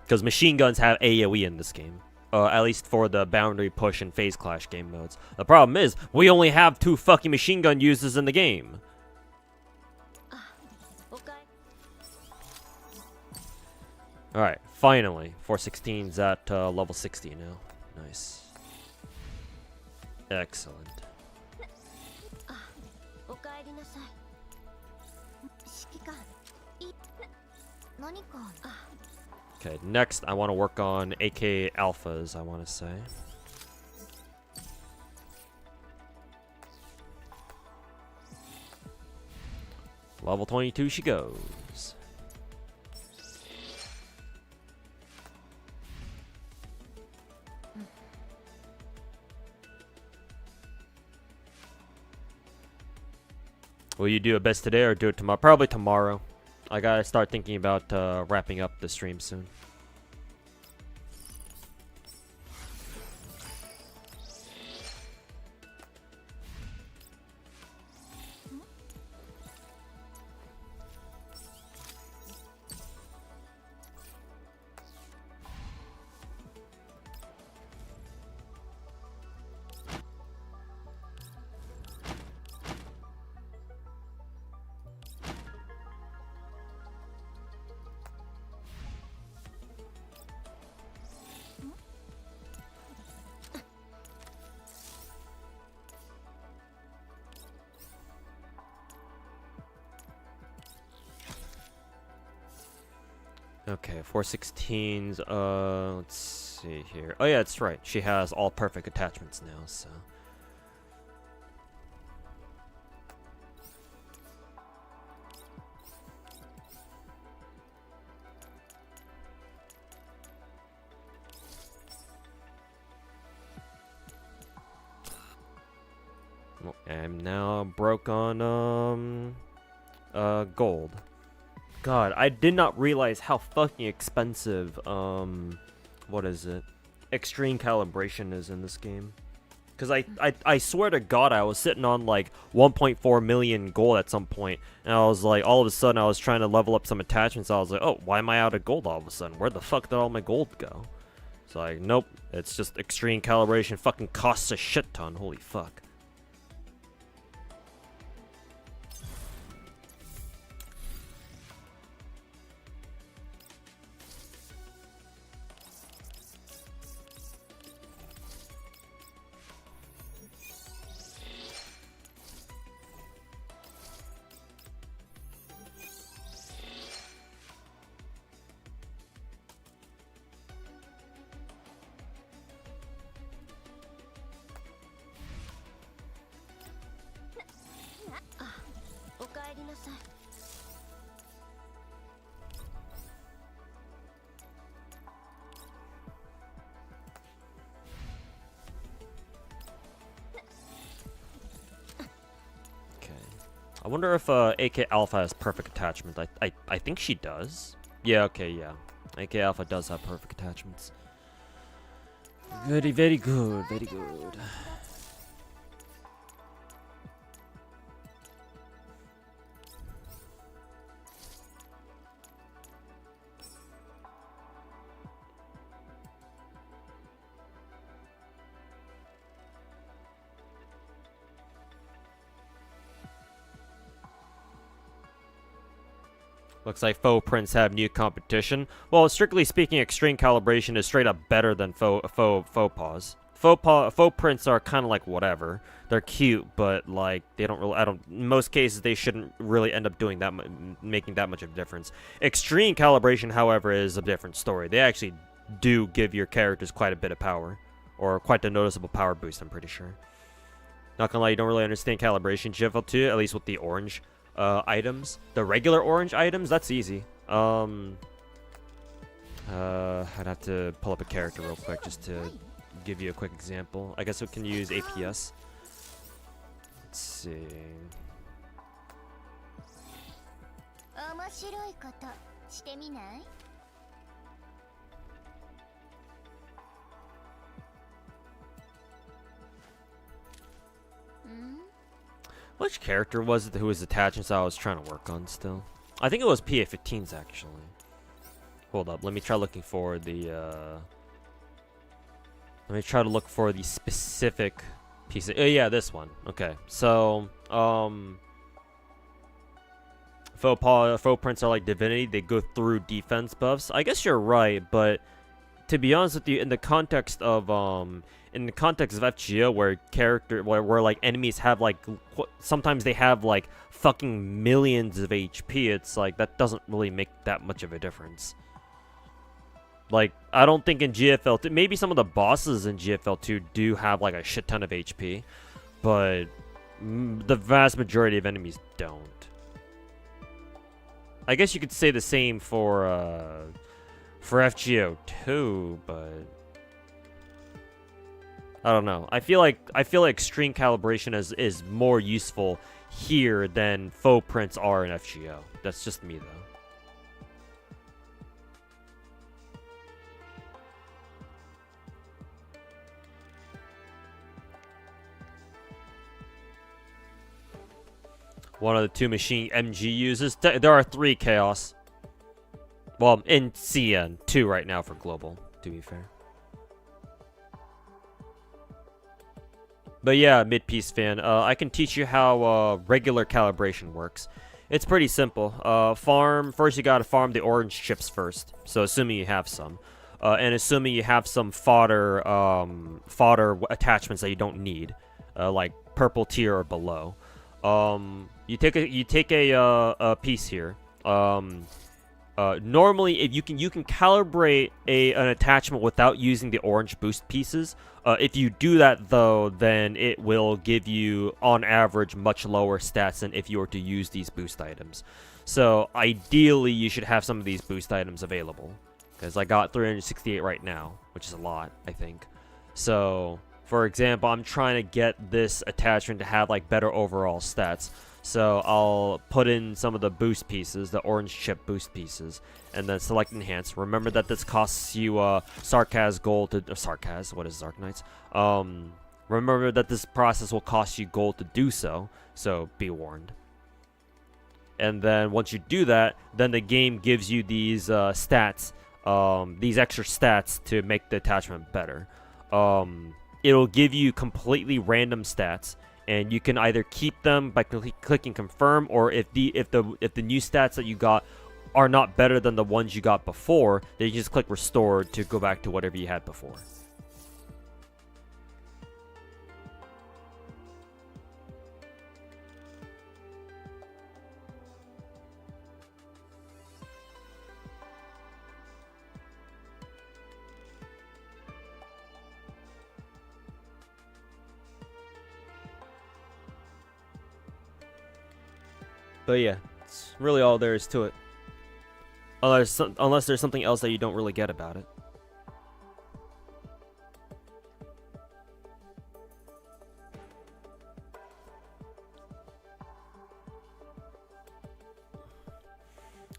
S1: Because machine guns have AoE in this game. At least for the boundary push and phase clash game modes. The problem is, we only have 2 fucking machine gun users in the game. Alright, finally. 416's at level 60 now. Nice. Excellent. Okay, next I want to work on AK alphas, I want to say. Level 22 she goes. Will you do it best today or do it tomorrow? Probably tomorrow. I gotta start thinking about wrapping up the stream soon. Okay, 416s, let's see here. Oh yeah, that's right. She has all perfect attachments now, so. Well, I'm now broke on, gold. God, I did not realize how fucking expensive, what is it? Extreme calibration is in this game. Because I swear to God, I was sitting on like 1.4 million gold at some point, and I was like, all of a sudden, I was trying to level up some attachments. I was like, oh, why am I out of gold all of a sudden? Where the fuck did all my gold go? It's like, nope, it's just extreme calibration fucking costs a shit ton. Holy fuck. I wonder if AK Alpha has perfect attachment. I think she does. Yeah, okay, yeah. AK Alpha does have perfect attachments. Very, very good, very good. Looks like faux prints have new competition. Well, strictly speaking, extreme calibration is straight up better than faux pas. Faux prints are kind of like whatever. They're cute, but like they don't really. In most cases, they shouldn't really end up doing that, making that much of a difference. Extreme calibration, however, is a different story. They actually do give your characters quite a bit of power, or quite a noticeable power boost. I'm pretty sure. Not gonna lie, you don't really understand calibration, Jiffle, too. At least with the orange items. The regular orange items, that's easy. I'd have to pull up a character real quick just to give you a quick example. I guess we can use APS. Let's see. Which character was it who was attachments I was trying to work on still? I think it was PA-15s actually. Hold up, let me try looking for the let me try to look for the specific piece of, oh yeah, this one. Okay. So, faux prints are like Divinity, they go through defense buffs. I guess you're right, but to be honest with you, in the context of FGO, where like enemies have like sometimes they have like fucking millions of HP, it's like that doesn't really make that much of a difference. Like, I don't think in GFL2, maybe some of the bosses in GFL2 do have like a shit ton of HP, but the vast majority of enemies don't. I guess you could say the same for FGO2, but I don't know. I feel like extreme calibration is more useful here than faux prints are in FGO. That's just me though. One of the two machine MG uses. There are 3 Chaos. Well, in CN, 2 right now for global, to be fair. But yeah, mid-piece fan, I can teach you how regular calibration works. It's pretty simple. First you gotta farm the orange chips first. So assuming you have some. And assuming you have some fodder attachments that you don't need. Like purple tier or below. You take a piece here. Normally, if you can calibrate an attachment without using the orange boost pieces. If you do that though, then it will give you on average much lower stats than if you were to use these boost items. So ideally, you should have some of these boost items available, because I got 368 right now, which is a lot, I think. So, for example, I'm trying to get this attachment to have like better overall stats. So I'll put in some of the boost pieces, the orange chip boost pieces, and then select enhance. Remember that this costs you Sarkaz gold to Sarkaz. What is Zarknights? Remember that this process will cost you gold to do so. So be warned. And then once you do that, then the game gives you these stats, these extra stats to make the attachment better. It'll give you completely random stats. And you can either keep them by clicking confirm, or if the new stats that you got are not better than the ones you got before, then you just click restore to go back to whatever you had before. But yeah, it's really all there is to it. Unless there's something else that you don't really get about it.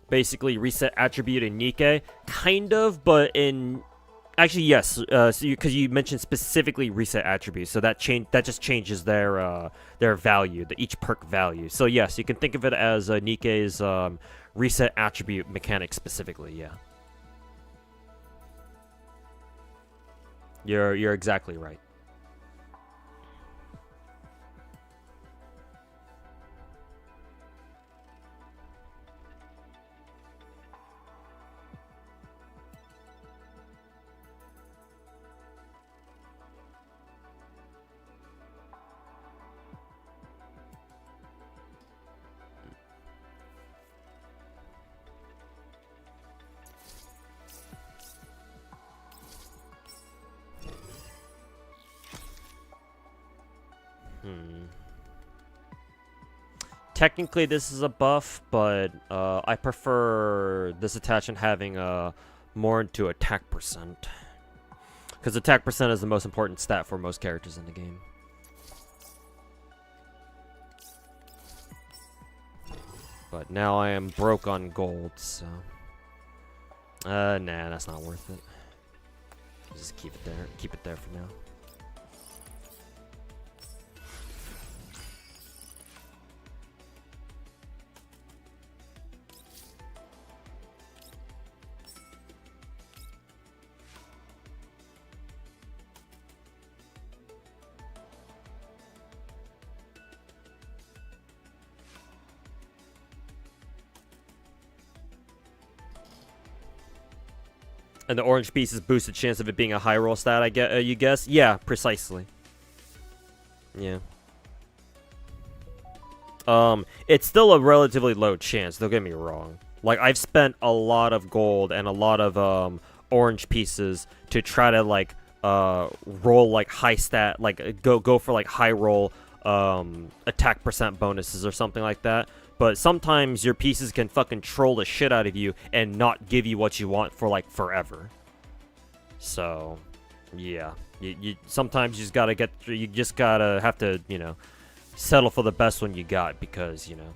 S1: Basically, reset attribute in Nikke, kind of, but in actually yes. Because you mentioned specifically reset attributes, so that just changes their value, each perk value. So yes, you can think of it as Nikke's reset attribute mechanic specifically. Yeah, you're exactly right. Technically, this is a buff, but I prefer this attachment having more into attack percent, because attack percent is the most important stat for most characters in the game. But now I am broke on gold, so nah, that's not worth it. Just keep it there. Keep it there for now. And the orange pieces boost the chance of it being a high roll stat, I get, you guess? Yeah, precisely. Yeah. It's still a relatively low chance, don't get me wrong. Like, I've spent a lot of gold and a lot of, orange pieces to try to like roll like high stat, like go for like high roll attack percent bonuses or something like that. But sometimes your pieces can fucking troll the shit out of you and not give you what you want for like forever. So yeah, you sometimes you just gotta have to, you know, settle for the best one you got, because, you know,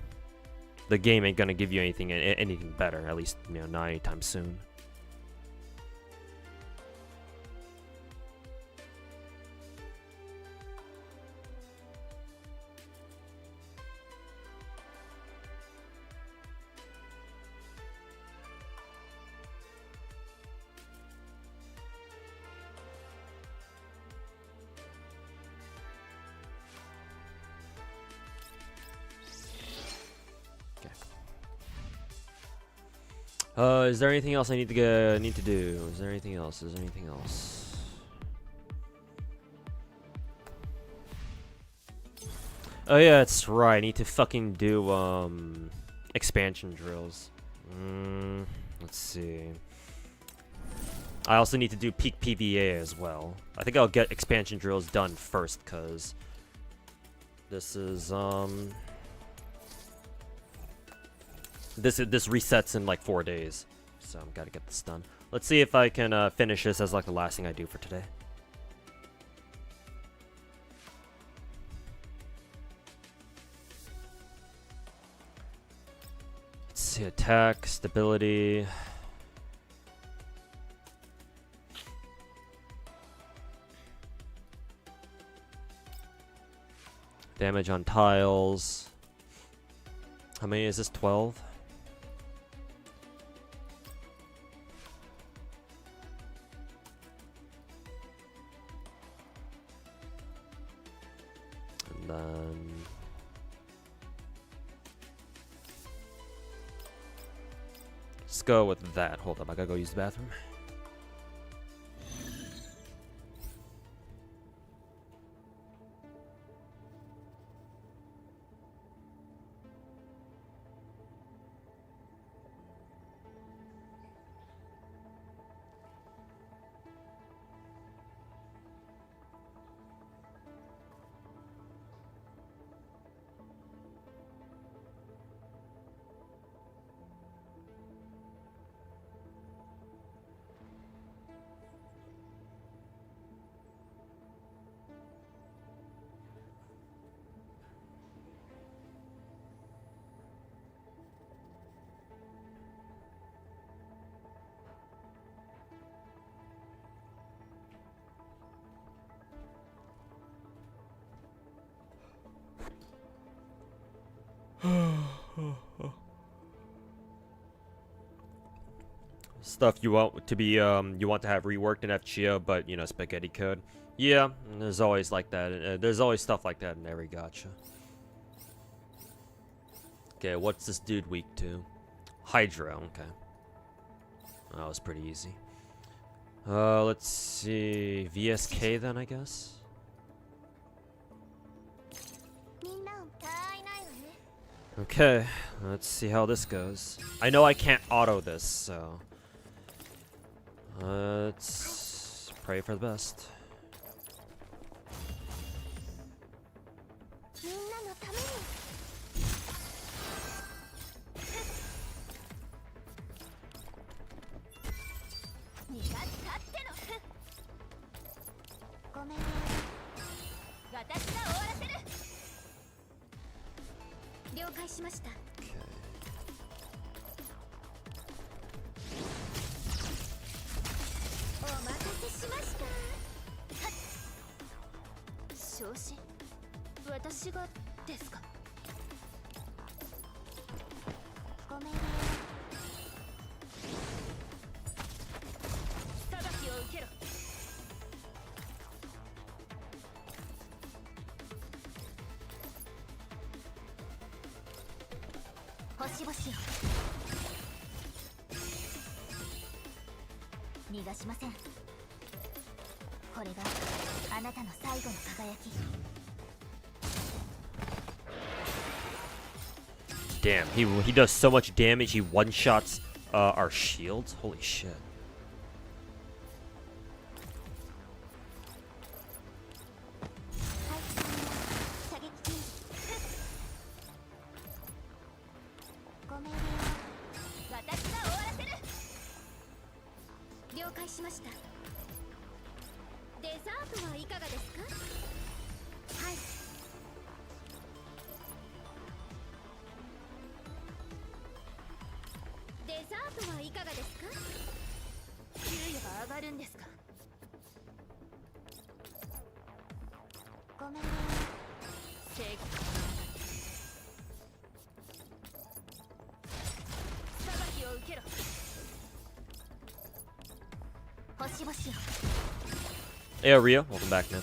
S1: the game ain't gonna give you anything better, at least, you know, not anytime soon. Is there anything else I need to do? Is there anything else? Oh yeah, that's right. I need to fucking do expansion drills. Let's see. I also need to do peak PVA as well. I think I'll get expansion drills done first, cause this is this resets in like 4 days, so I've got to get this done. Let's see if I can finish this as like the last thing I do for today. Let's see, attack, stability. Damage on tiles. How many is this? 12? And then let's go with that. Hold up, I gotta go use the bathroom. Stuff you want to be you want to have reworked in FGO, but you know, spaghetti code. Yeah, there's always like that. There's always stuff like that in every gacha. Okay, what's this dude weak to? Hydra. Okay, that was pretty easy. Let's see, VSK then, I guess. Okay, let's see how this goes. I know I can't auto this, so let's pray for the best. Damn, he does so much damage. He one-shots our shields. Holy shit. Hey, Rio, welcome back, man.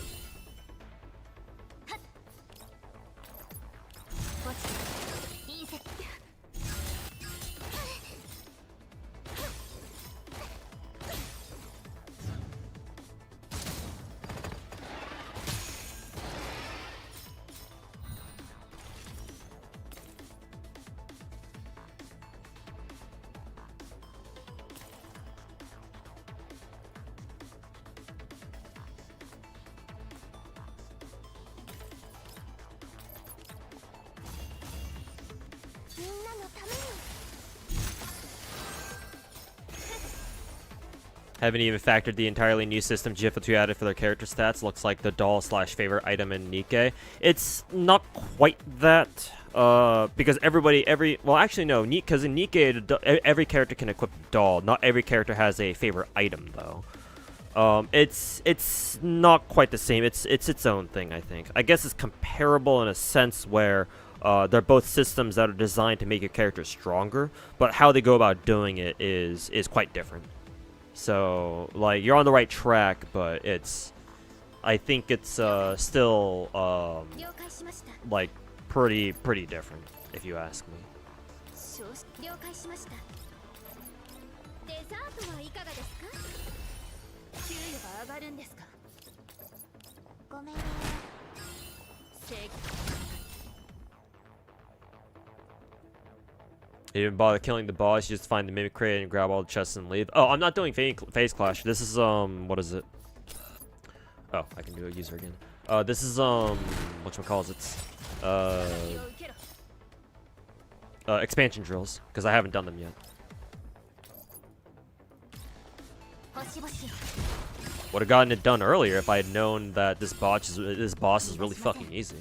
S1: Haven't even factored the entirely new system GFL2 added for their character stats. Looks like the doll slash favorite item in Nikke. It's not quite that, because well, actually no, because in Nikke, every character can equip a doll. Not every character has a favorite item though. It's not quite the same. It's its own thing, I think. I guess it's comparable in a sense where they're both systems that are designed to make your character stronger, but how they go about doing it is quite different. So, like, you're on the right track, but I think it's still, like, pretty different, if you ask me. You didn't bother killing the boss, you just find the mimic crate and grab all the chests and leave. Oh, I'm not doing phase clash. This is, what is it? Oh, I can do a user again. This is, whatchamacallit? Expansion drills, because I haven't done them yet. Would have gotten it done earlier if I had known that this boss is really fucking easy.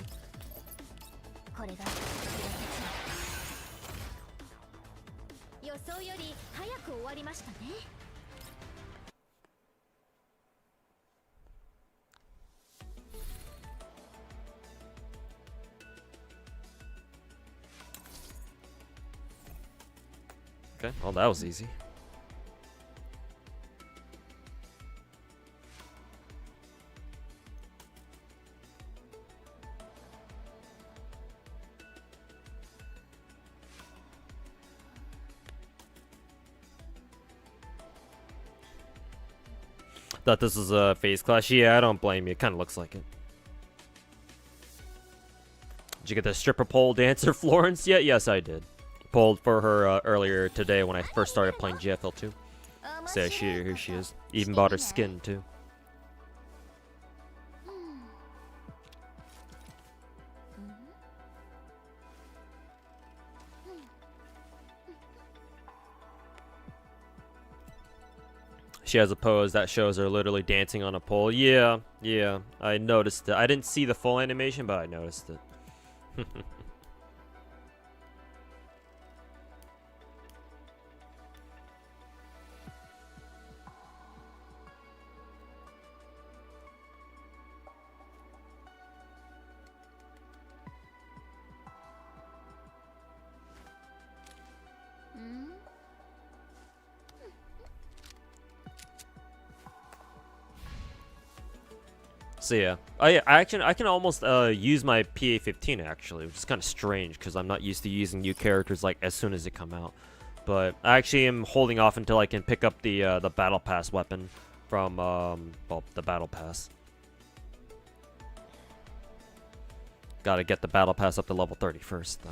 S1: Okay, well that was easy. Thought this was a phase clash. Yeah, I don't blame you. It kind of looks like it. Did you get the stripper pole dancer, Florence, yet? Yes, I did. Pulled for her earlier today when I first started playing GFL2. So here she is. Even bought her skin, too. She has a pose that shows her literally dancing on a pole. Yeah, I noticed it. I didn't see the full animation, but I noticed it. So yeah, I can almost use my PA-15 actually, which is kind of strange because I'm not used to using new characters like as soon as they come out. But I actually am holding off until I can pick up the battle pass weapon from well, the battle pass. Gotta get the battle pass up to level 30 first though.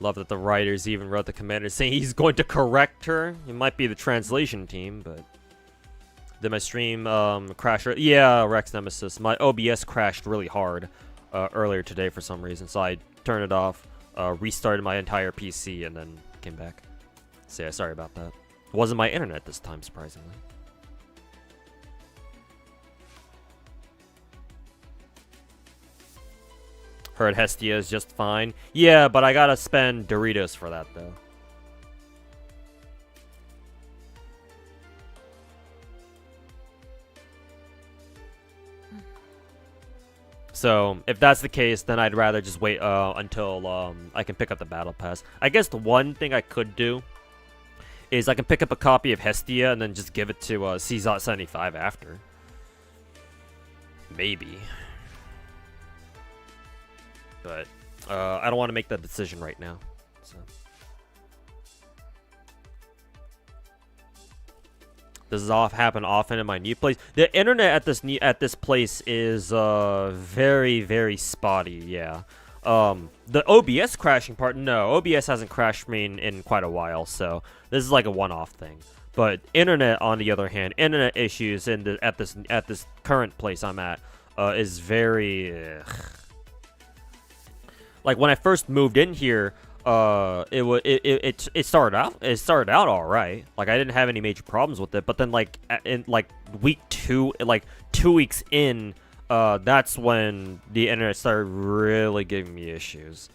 S1: Love that the writers even wrote the commander saying he's going to correct her. It might be the translation team, but... Did my stream crash? Yeah, Rex Nemesis. My OBS crashed really hard earlier today for some reason, so I turned it off, restarted my entire PC, and then came back. So yeah, sorry about that. It wasn't my internet this time, surprisingly. Heard Hestia is just fine. Yeah, but I gotta spend Doritos for that, though. So, if that's the case, then I'd rather just wait until I can pick up the Battle Pass. I guess the one thing I could do is I can pick up a copy of Hestia and then just give it to CZOT75 after. Maybe. But I don't want to make that decision right now. So. This is happen often in my new place. The internet at this place is very, very spotty. Yeah. The OBS crashing part, no, OBS hasn't crashed me in quite a while, so this is like a one-off thing. But internet, on the other hand, internet issues at this current place I'm at is very. Like when I first moved in here, it started out all right. Like I didn't have any major problems with it, but then like in like week 2, like 2 weeks in, that's when the internet started really giving me issues.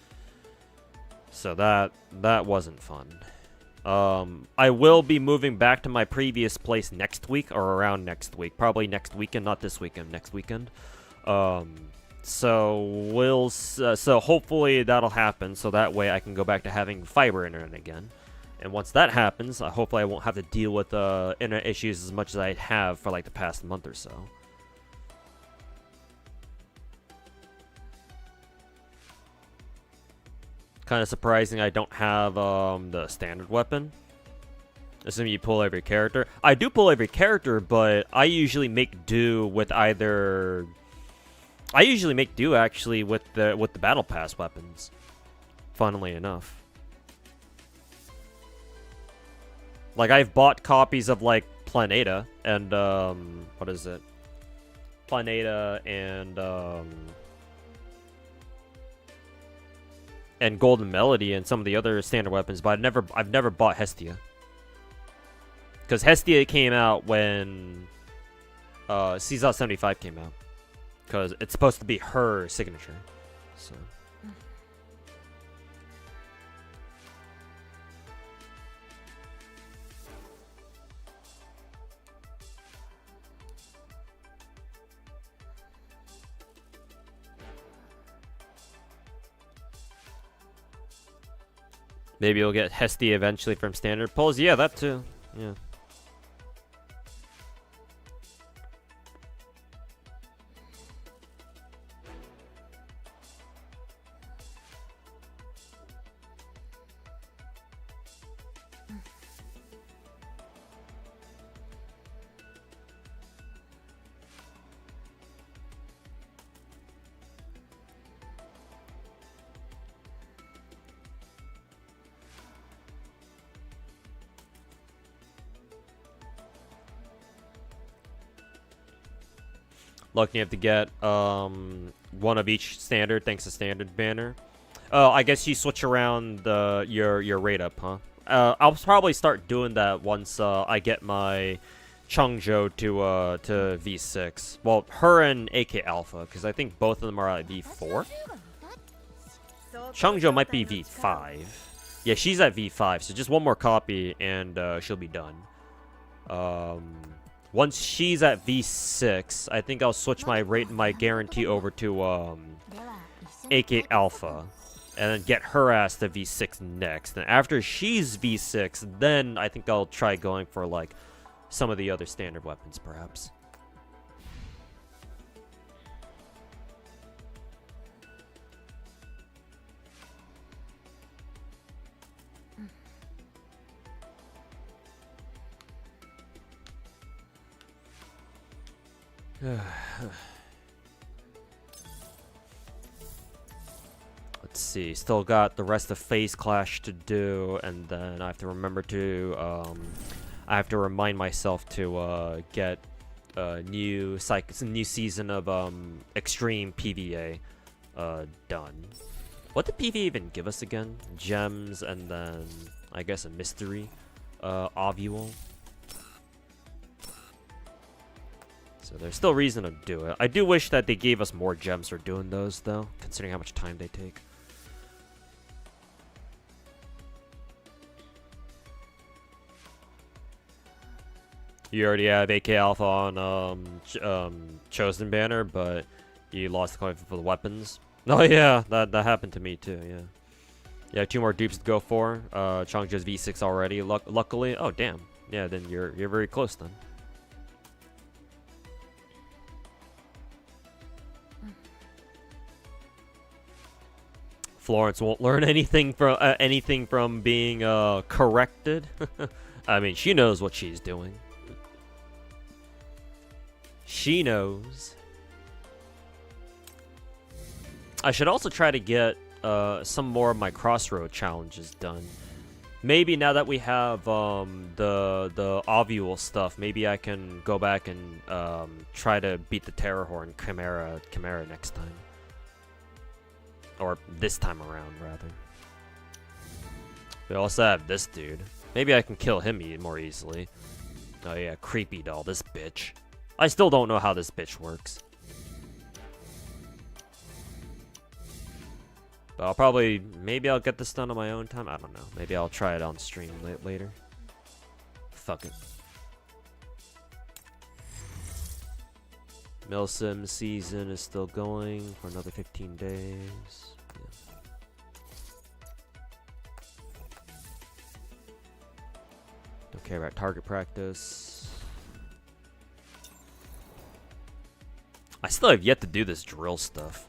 S1: So that wasn't fun. I will be moving back to my previous place next week, or around next week, probably next weekend, not this weekend, next weekend. So hopefully that'll happen, so that way I can go back to having fiber internet again. And once that happens, hopefully I won't have to deal with internet issues as much as I have for like the past month or so. Kind of surprising I don't have the standard weapon. Assuming you pull every character. I do pull every character, but I usually make do with either... I usually make do actually with the battle pass weapons. Funnily enough. Like I've bought copies of like Planeta and what is it? Planeta and Golden Melody and some of the other standard weapons, but I've never bought Hestia. Because Hestia came out when CZOT75 came out. Because it's supposed to be her signature. So. Maybe you'll get Hestia eventually from standard pulls. Yeah, that too. Yeah. Lucky you have to get one of each standard thanks to standard banner. Oh, I guess you switch around your rate up, huh? I'll probably start doing that once I get my Changzhou to V6. Well, her and AK Alpha, because I think both of them are at V4. Changzhou might be V5. Yeah, she's at V5, so just one more copy and she'll be done. Once she's at V6, I think I'll switch my guarantee over to AK Alpha, and then get her ass to V6 next. And after she's V6, then I think I'll try going for like some of the other standard weapons, perhaps. Let's see. Still got the rest of Phase Clash to do, and then I have to remember to I have to remind myself to get a new season of Extreme PvA done. What did PvE even give us again? Gems, and then I guess a mystery ovule. So there's still reason to do it. I do wish that they gave us more gems for doing those, though, considering how much time they take. You already have AK Alpha on Chosen Banner, but you lost the coin for the weapons. Oh yeah, that happened to me too. Yeah, yeah. 2 more dupes to go for. Changji's V6 already. Luckily, oh damn. Yeah, then you're very close then. Florence won't learn anything from being corrected. I mean, she knows what she's doing. She knows. I should also try to get some more of my crossroad challenges done. Maybe now that we have the ovule stuff, maybe I can go back and try to beat the Terrorhorn Chimera next time. Or this time around, rather. We also have this dude. Maybe I can kill him more easily. Oh yeah, creepy doll, this bitch. I still don't know how this bitch works. But I'll probably, maybe I'll get this done on my own time. I don't know. Maybe I'll try it on stream later. Fuck it. Milsim season is still going for another 15 days. Yeah. Don't care about target practice. I still have yet to do this drill stuff.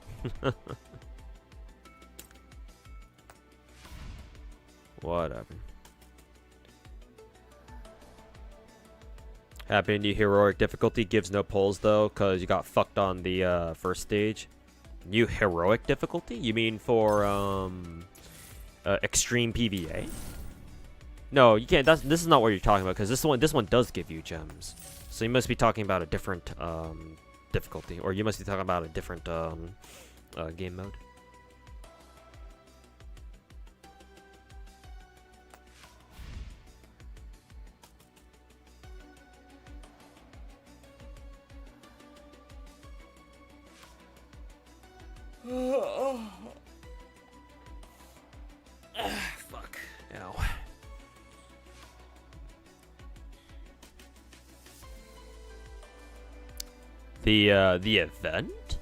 S1: Whatever. Happy new heroic difficulty gives no pulls though, cause you got fucked on the first stage. New heroic difficulty? You mean for extreme PvA? No, you can't. This is not what you're talking about, cause this one does give you gems. So you must be talking about a different difficulty, or you must be talking about a different game mode. Fuck. Ow. The event?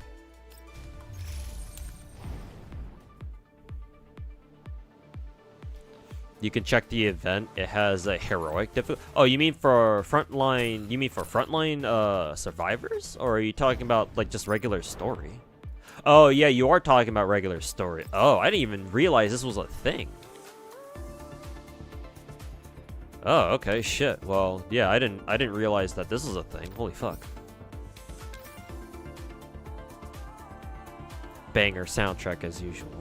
S1: You can check the event. It has a heroic difficulty. Oh, you mean for frontline? You mean for frontline survivors, or are you talking about like just regular story? Oh yeah, you are talking about regular story. Oh, I didn't even realize this was a thing. Oh, okay, shit. Well, yeah, I didn't realize that this was a thing. Holy fuck. Banger soundtrack as usual.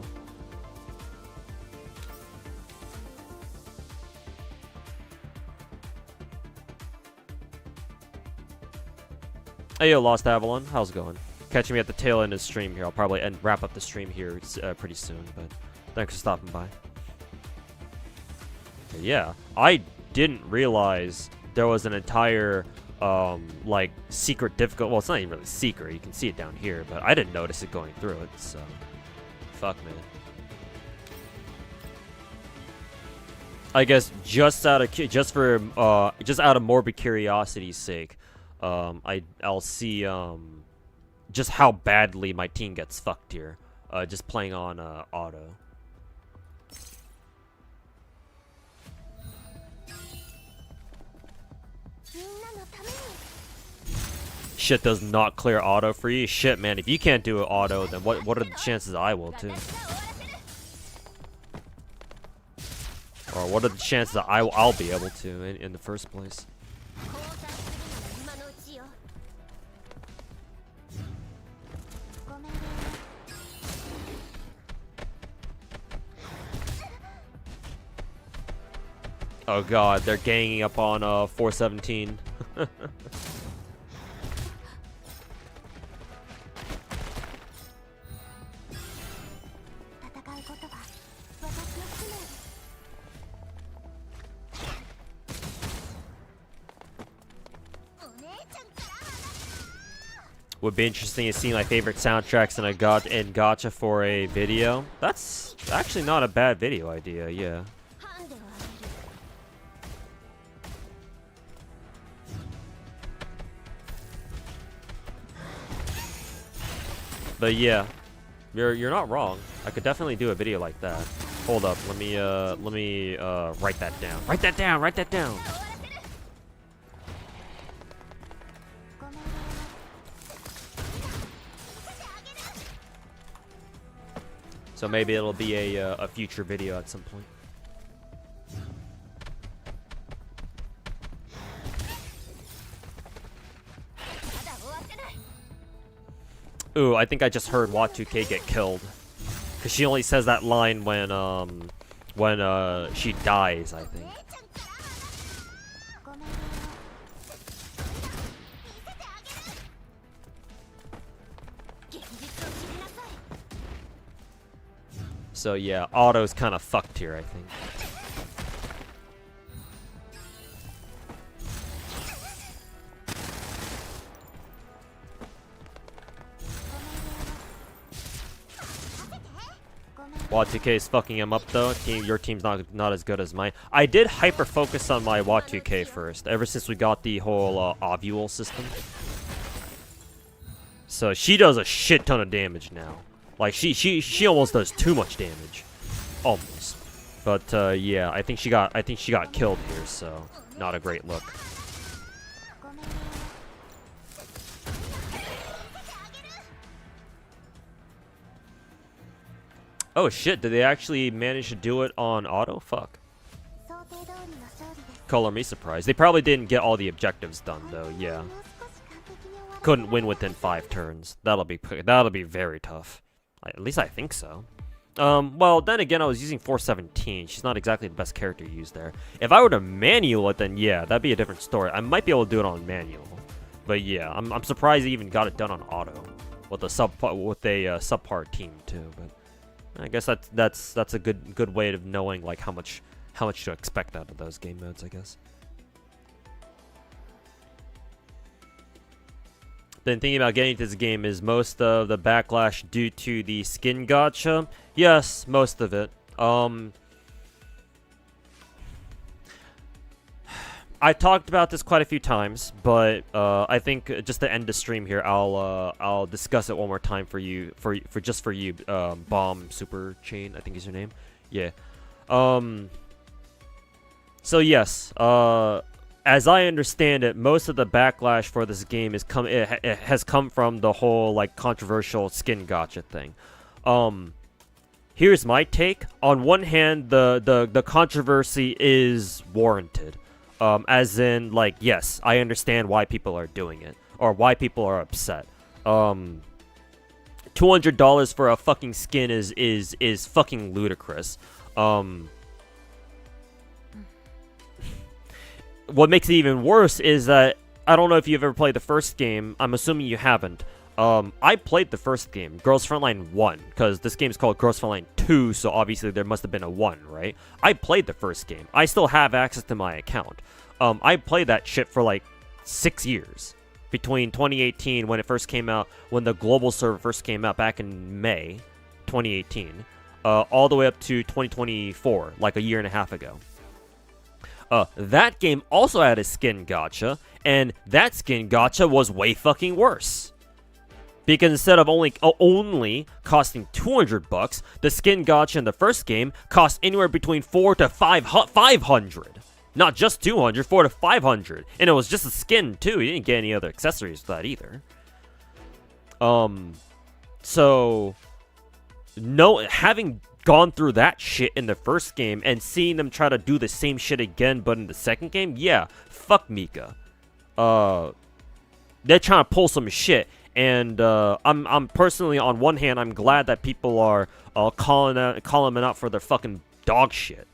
S1: Hey yo, Lost Avalon, how's it going? Catching me at the tail end of the stream here. I'll probably wrap up the stream here pretty soon, but thanks for stopping by. But yeah, I didn't realize there was an entire like secret difficult. Well, it's not even really secret. You can see it down here, but I didn't notice it going through it. So, fuck, man. I guess just out of morbid curiosity's sake, I'll see just how badly my team gets fucked here. Just playing on auto. Shit does not clear auto for you. Shit, man, if you can't do it auto, then what are the chances I will too? Or what are the chances that I'll be able to in the first place? Oh god, they're ganging up on 417. Would be interesting to see my favorite soundtracks in gacha for a video. That's actually not a bad video idea, yeah. But yeah, you're not wrong. I could definitely do a video like that. Hold up, let me write that down. Write that down. Write that down. So maybe it'll be a future video at some point. Ooh, I think I just heard Wat2K get killed. Cause she only says that line when she dies, I think. So yeah, Auto's kind of fucked here, I think. Wat2K is fucking him up though. Your team's not as good as mine. I did hyper focus on my Wat2K first, ever since we got the whole ovule system. So she does a shit ton of damage now. Like she almost does too much damage, almost. But yeah, I think she got killed here, so not a great look. Oh shit, did they actually manage to do it on auto? Fuck. Color me surprised. They probably didn't get all the objectives done though, yeah. Couldn't win within 5 turns. That'll be very tough. At least I think so. Well, then again, I was using 417. She's not exactly the best character to use there. If I were to manual it, then yeah, that'd be a different story. I might be able to do it on manual. But yeah, I'm surprised they even got it done on auto with a subpar team too. But I guess that's a good way of knowing like how much to expect out of those game modes, I guess. Then thinking about getting into this game, is most of the backlash due to the skin gacha? Yes, most of it. I talked about this quite a few times, but I think just to end the stream here, I'll discuss it one more time for you, for you, Bomb Super Chain, I think is your name. Yeah. So yes, as I understand it, most of the backlash for this game has come from the whole like controversial skin gacha thing. Here's my take. On one hand, the controversy is warranted. As in, like, yes, I understand why people are doing it or why people are upset. $200 for a fucking skin is fucking ludicrous. What makes it even worse is that, I don't know if you've ever played the first game. I'm assuming you haven't. I played the first game, Girls Frontline 1, because this game is called Girls Frontline 2, so obviously there must have been a 1, right? I played the first game. I still have access to my account. I played that shit for like 6 years. Between 2018, when it first came out, when the global server first came out back in May 2018, all the way up to 2024, like a year and a half ago. That game also had a skin gacha, and that skin gacha was way fucking worse. Because instead of only costing $200, the skin gacha in the first game cost anywhere between 400 to 500. Not just 200, 400 to 500. And it was just a skin too. You didn't get any other accessories for that either. So having gone through that shit in the first game and seeing them try to do the same shit again but in the second game, yeah, fuck Mika. They're trying to pull some shit, and I'm personally, on one hand, I'm glad that people are calling them out for their fucking dog shit.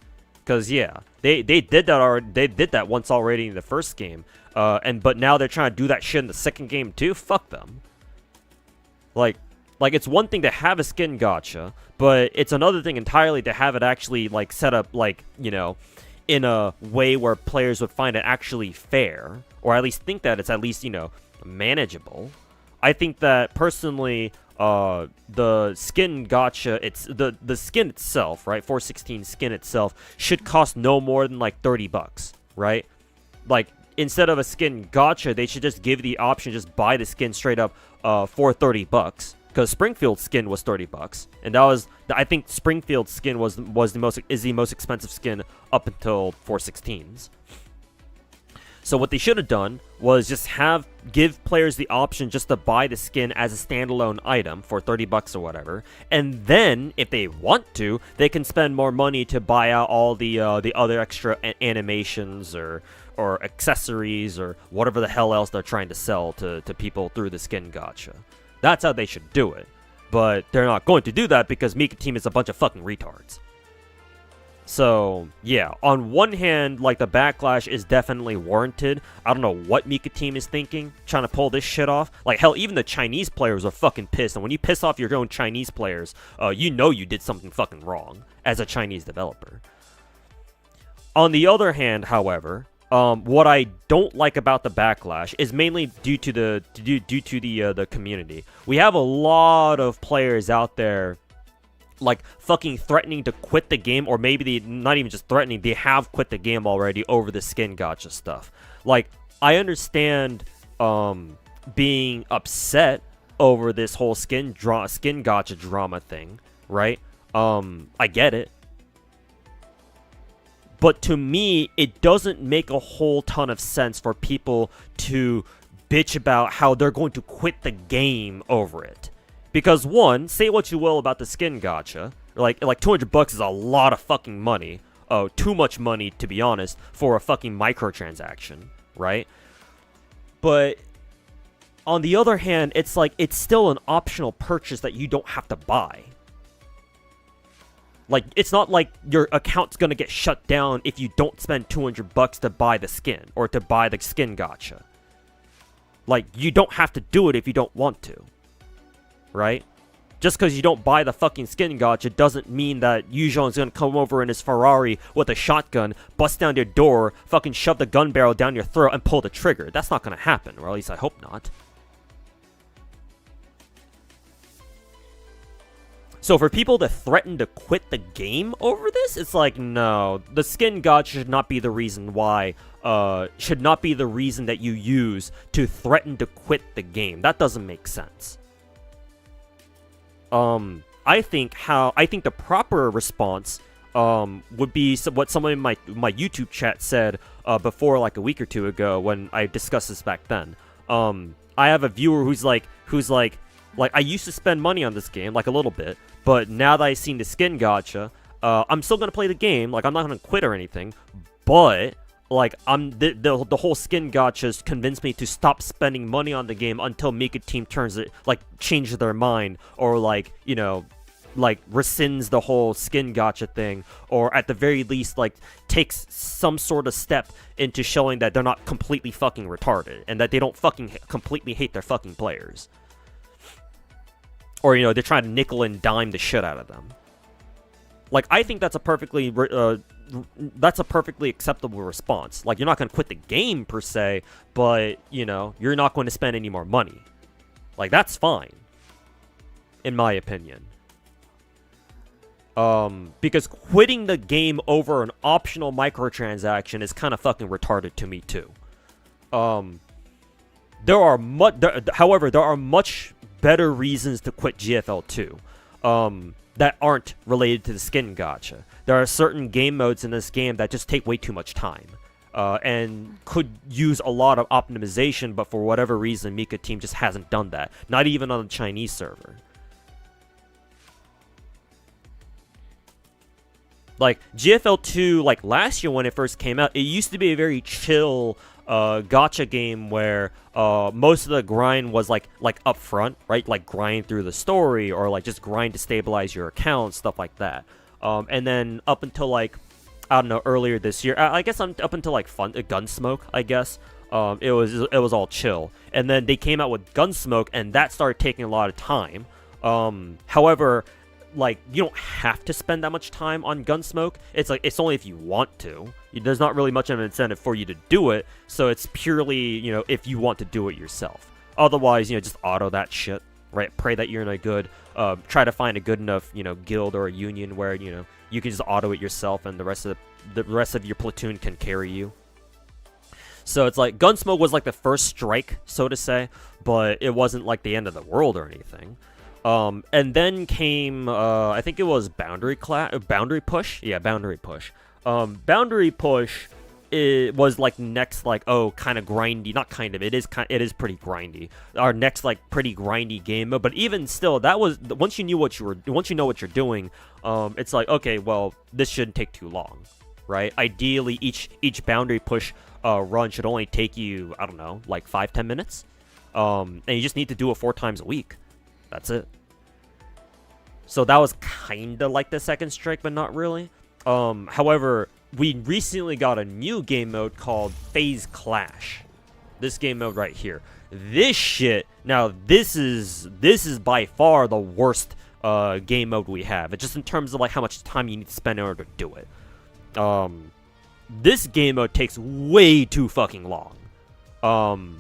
S1: Cause yeah, they did that already. They did that once already in the first game. But now they're trying to do that shit in the second game too. Fuck them. Like it's one thing to have a skin gacha, but it's another thing entirely to have it actually like set up like, you know, in a way where players would find it actually fair, or at least think that it's at least, you know, manageable. I think that personally, the skin gacha, it's the skin itself, right? 416 skin itself should cost no more than like $30, right? Like instead of a skin gacha, they should just give the option, just buy the skin straight up for $30. Because Springfield's skin was $30, and that was, I think Springfield's skin is the most expensive skin up until 416s. So what they should have done was just give players the option just to buy the skin as a standalone item for $30 or whatever, and then if they want to, they can spend more money to buy out all the other extra animations or accessories or whatever the hell else they're trying to sell to people through the skin gacha. That's how they should do it. But they're not going to do that because Mika Team is a bunch of fucking retards. So, yeah, on one hand, like, the backlash is definitely warranted. I don't know what Mika Team is thinking, trying to pull this shit off. Like, hell, even the Chinese players are fucking pissed. And when you piss off your own Chinese players, you know you did something fucking wrong as a Chinese developer. On the other hand, however, what I don't like about the backlash is mainly due to the community. We have a lot of players out there, like, fucking threatening to quit the game, or maybe not even just threatening, they have quit the game already over the skin gacha stuff. Like, I understand being upset over this whole skin gacha drama thing, right? I get it. But to me, it doesn't make a whole ton of sense for people to bitch about how they're going to quit the game over it. Because one, say what you will about the skin gacha, like $200 is a lot of fucking money. Oh, too much money, to be honest, for a fucking microtransaction, right? But on the other hand, it's like, it's still an optional purchase that you don't have to buy. Like, it's not like your account's gonna get shut down if you don't spend $200 to buy the skin, or to buy the skin gacha. Like, you don't have to do it if you don't want to. Right? Just because you don't buy the fucking skin gacha doesn't mean that Yujon's gonna come over in his Ferrari with a shotgun, bust down your door, fucking shove the gun barrel down your throat, and pull the trigger. That's not gonna happen, or at least I hope not. So for people to threaten to quit the game over this, it's like, no. The skin gacha should not be the reason why, should not be the reason that you use to threaten to quit the game. That doesn't make sense. I think the proper response, would be what someone in my YouTube chat said, before, like, a week or two ago when I discussed this back then. I have a viewer who's like, I used to spend money on this game, like, a little bit, but now that I've seen the skin gacha, I'm still gonna play the game, like, I'm not gonna quit or anything, but, like, the whole skin gachas convinced me to stop spending money on the game until Mika Team changes their mind, or, like, you know, like, rescinds the whole skin gacha thing, or at the very least, like, takes some sort of step into showing that they're not completely fucking retarded, and that they don't fucking completely hate their fucking players. Or, you know, they're trying to nickel and dime the shit out of them. Like, I think that's a perfectly acceptable response. Like, you're not going to quit the game, per se, but, you know, you're not going to spend any more money. Like, that's fine. In my opinion. Because quitting the game over an optional microtransaction is kind of fucking retarded to me, too. However, there are much better reasons to quit GFL 2 that aren't related to the skin gacha. There are certain game modes in this game that just take way too much time and could use a lot of optimization, but for whatever reason, Mika Team just hasn't done that. Not even on the Chinese server. Like, GFL 2, like, last year when it first came out, it used to be a very chill gacha game where most of the grind was like up front, right? Like, grind through the story, or like just grind to stabilize your account, stuff like that. And then up until like I don't know, earlier this year. I guess up until like Gunsmoke, I guess. It was all chill, and then they came out with Gunsmoke, and that started taking a lot of time. However, like, you don't have to spend that much time on Gunsmoke. It's like, it's only if you want to. There's not really much of an incentive for you to do it, so it's purely, you know, if you want to do it yourself. Otherwise, you know, just auto that shit, right? Pray that you're in a good, try to find a good enough, you know, guild or a union where, you know, you can just auto it yourself, and the rest of your platoon can carry you. So it's like, Gunsmoke was like the first strike, so to say, but it wasn't like the end of the world or anything. And then came, I think it was Boundary Push? Yeah, Boundary Push. Boundary Push, it was like next, like, oh, kind of grindy, not kind of, it is pretty grindy. Our next, like, pretty grindy game mode, but even still, that was, once you know what you're doing, it's like, okay, well, this shouldn't take too long, right? Ideally, each Boundary Push, run should only take you, I don't know, like 5-10 minutes. And you just need to do it 4 times a week. That's it. So that was kinda like the second strike, but not really. However, we recently got a new game mode called Phase Clash. This game mode right here. This shit, now this is by far the worst game mode we have. It's just in terms of like how much time you need to spend in order to do it. This game mode takes way too fucking long.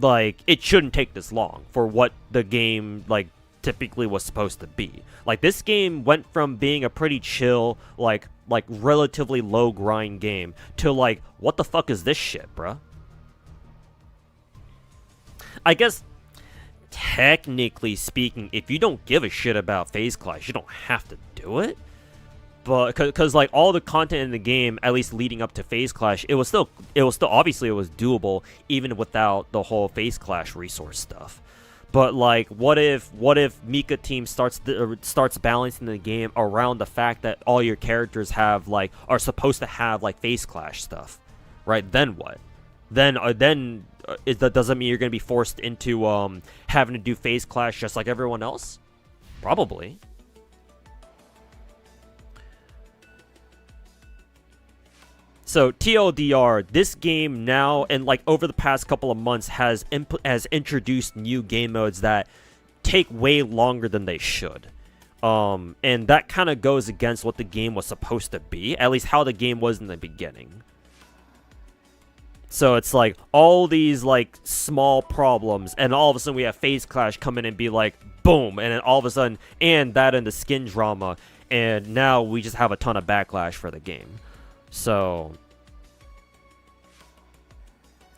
S1: Like, it shouldn't take this long for what the game, like, typically was supposed to be. Like, this game went from being a pretty chill, like relatively low grind game to, like, what the fuck is this shit, bruh? I guess, technically speaking, if you don't give a shit about Phase Clash, you don't have to do it. But because like all the content in the game, at least leading up to Phase Clash, it was still obviously it was doable even without the whole Phase Clash resource stuff. But like, what if Mika Team starts balancing the game around the fact that all your characters have like are supposed to have like Phase Clash stuff, right? Then what? Then does that mean you're gonna be forced into having to do Phase Clash just like everyone else? Probably. So TLDR, this game now and like over the past couple of months has introduced new game modes that take way longer than they should. And that kind of goes against what the game was supposed to be, at least how the game was in the beginning. So it's like all these like small problems, and all of a sudden we have Phase Clash come in and be like, boom, and then all of a sudden, and that and the skin drama, and now we just have a ton of backlash for the game. So,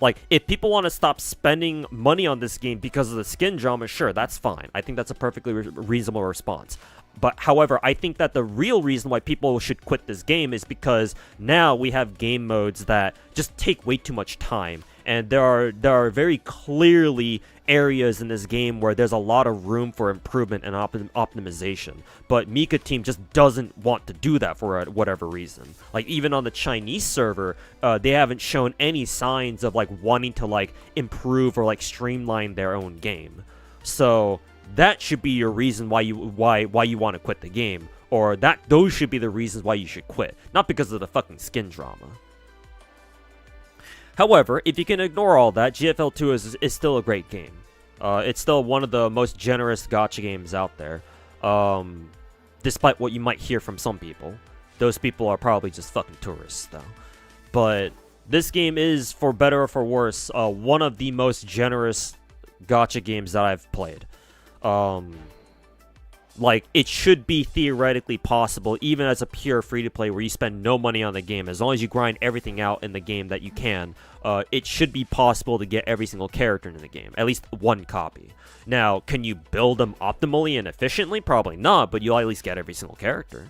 S1: like, if people want to stop spending money on this game because of the skin drama, sure, that's fine. I think that's a perfectly reasonable response. But, however, I think that the real reason why people should quit this game is because now we have game modes that just take way too much time. And there are very clearly areas in this game where there's a lot of room for improvement and optimization. But Mika Team just doesn't want to do that for whatever reason. Like, even on the Chinese server, they haven't shown any signs of, like, wanting to, like, improve or, like, streamline their own game. So that should be your reason why you want to quit the game. Or those should be the reasons why you should quit. Not because of the fucking skin drama. However, if you can ignore all that, GFL 2 is still a great game. It's still one of the most generous gacha games out there. Despite what you might hear from some people. Those people are probably just fucking tourists, though. But this game is, for better or for worse, one of the most generous gacha games that I've played. Like, it should be theoretically possible, even as a pure free-to-play where you spend no money on the game. As long as you grind everything out in the game that you can, it should be possible to get every single character in the game. At least one copy. Now, can you build them optimally and efficiently? Probably not, but you'll at least get every single character.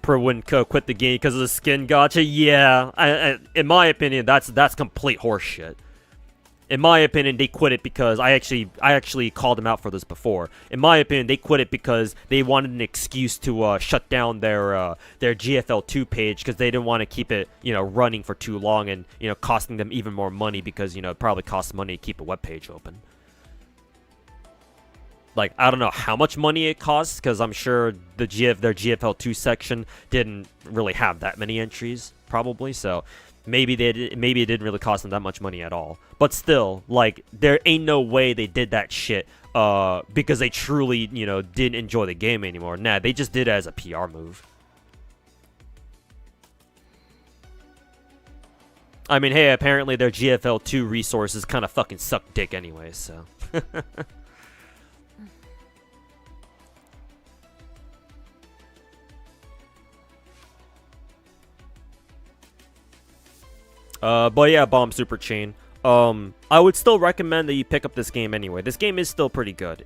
S1: Pro wouldn't quit the game because of the skin gacha? Yeah, in my opinion, that's complete horseshit. In my opinion, they quit it because I actually called them out for this before. In my opinion, they quit it because they wanted an excuse to shut down their GFL 2 page because they didn't want to keep it, you know, running for too long and, you know, costing them even more money because, you know, it probably costs money to keep a web page open. Like, I don't know how much money it costs, because I'm sure their GFL2 section didn't really have that many entries, probably. So maybe it didn't really cost them that much money at all. But still, like, there ain't no way they did that shit because they truly, you know, didn't enjoy the game anymore. Nah, they just did it as a PR move. I mean, hey, apparently their GFL2 resources kind of fucking suck dick anyway, so. But yeah, Bomb Super Chain. I would still recommend that you pick up this game anyway. This game is still pretty good.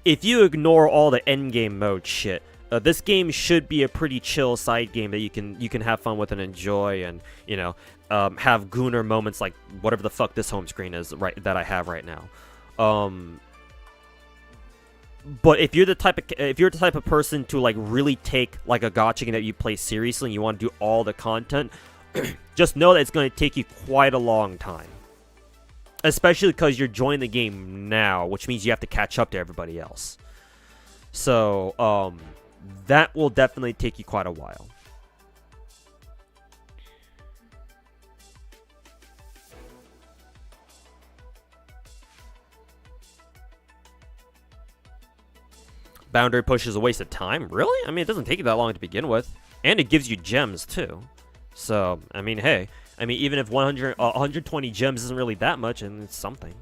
S1: If you ignore all the endgame mode shit, this game should be a pretty chill side game that you can have fun with and enjoy, and you know, have gooner moments like whatever the fuck this home screen is that I have right now. But if you're the type of person to like really take like a gacha game that you play seriously and you want to do all the content, just know that it's going to take you quite a long time. Especially because you're joining the game now, which means you have to catch up to everybody else. So, that will definitely take you quite a while. Boundary push is a waste of time? Really? I mean, it doesn't take you that long to begin with. And it gives you gems, too. So, I mean, hey. I mean, even if 120 gems isn't really that much, and it's something.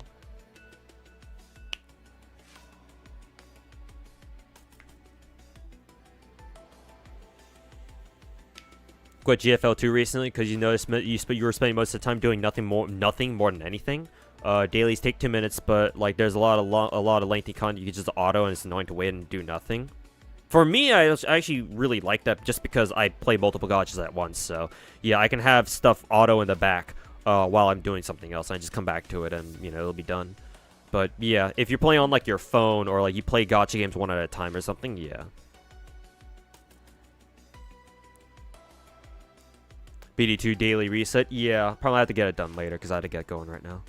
S1: Quit GFL2 recently because you noticed you were spending most of the time doing nothing more than anything. Dailies take 2 minutes, but like there's a lot of lengthy content you can just auto, and it's annoying to wait and do nothing. For me, I actually really like that just because I play multiple gachas at once. So yeah, I can have stuff auto in the back while I'm doing something else. And I just come back to it, and you know it'll be done. But yeah, if you're playing on like your phone or like you play gacha games one at a time or something, yeah. BD2 daily reset, yeah, probably have to get it done later because I have to get going right now.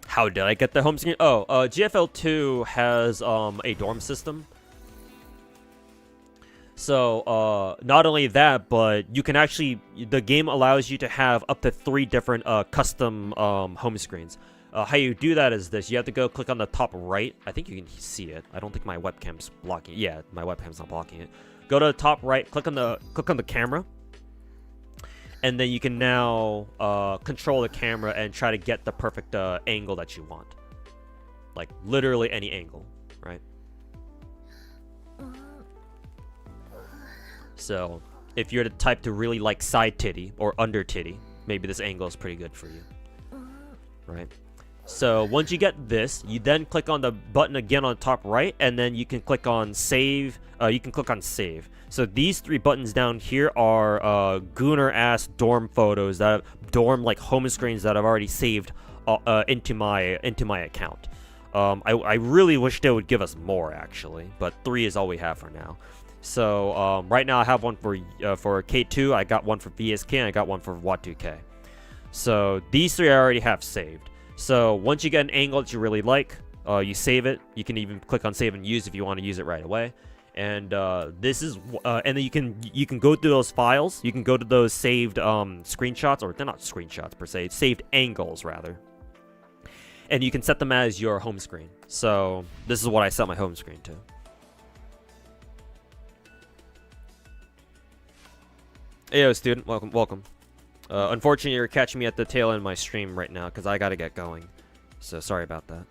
S1: How did I get the home screen? Oh, GFL2 has a dorm system. So, not only that, but you can actually... The game allows you to have up to 3 different custom home screens. How you do that is this. You have to go click on the top right. I think you can see it. I don't think my webcam's blocking it. Yeah, my webcam's not blocking it. Go to the top right, click on the camera. And then you can now control the camera and try to get the perfect angle that you want. Like, literally any angle, right? So, if you're the type to really like side titty or under titty, maybe this angle is pretty good for you. Right? So, once you get this, you then click on the button again on the top right, and then you can click on save. You can click on save. So these 3 buttons down here are gooner-ass dorm photos, dorm like home screens that I've already saved into my account. I really wish they would give us more actually, but 3 is all we have for now. So right now I have one for K2, I got one for VSK, and I got one for Wat2K. So these 3 I already have saved. So once you get an angle that you really like, you save it. You can even click on save and use if you want to use it right away. And this is, and then you can go through those files. You can go to those saved screenshots, or they're not screenshots per se, saved angles rather. And you can set them as your home screen. So this is what I set my home screen to. Heyo, student, welcome. Unfortunately, you're catching me at the tail end of my stream right now because I gotta get going. So sorry about that.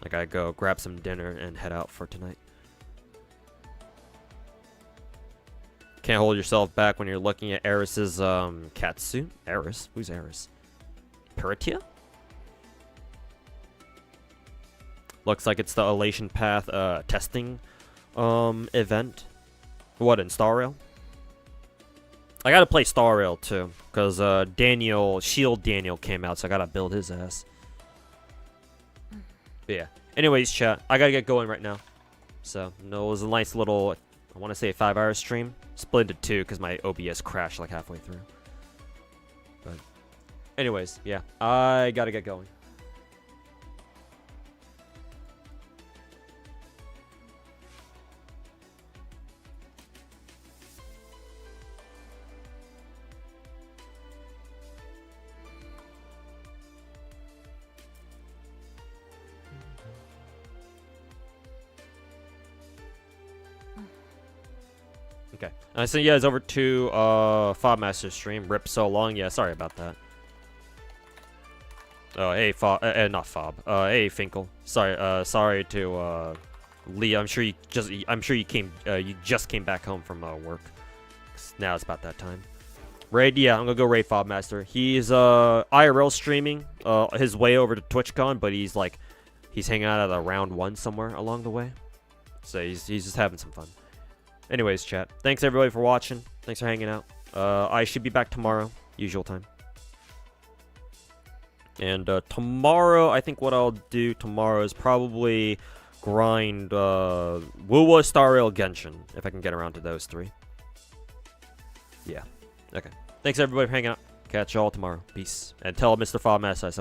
S1: I gotta go grab some dinner and head out for tonight. Can't hold yourself back when you're looking at Eris's catsuit. Eris? Who's Eris? Peritia? Looks like it's the Elation Path testing event. What, in Star Rail? I gotta play Star Rail too, because Shield Daniel came out, so I gotta build his ass. But yeah. Anyways, chat, I gotta get going right now. So, no, it was a nice little, I want to say a 5-hour stream. Split into 2 because my OBS crashed like halfway through. But anyways, yeah, I gotta get going. Okay. And I sent you guys over to Fobmaster's stream. Rip so long. Yeah, sorry about that. Oh, hey, not Fob. Hey, Finkel. Sorry to Lee. I'm sure you just came back home from work. Now it's about that time. Raid, yeah, I'm gonna go raid Fobmaster. He's IRL streaming his way over to TwitchCon, but he's hanging out at a round 1 somewhere along the way. So he's just having some fun. Anyways, chat. Thanks everybody for watching. Thanks for hanging out. I should be back tomorrow, usual time. And tomorrow, I think what I'll do tomorrow is probably grind Wuwa, Star Rail, Genshin, if I can get around to those 3. Yeah. Okay. Thanks everybody for hanging out. Catch y'all tomorrow. Peace. And tell Mr. Fobmaster I said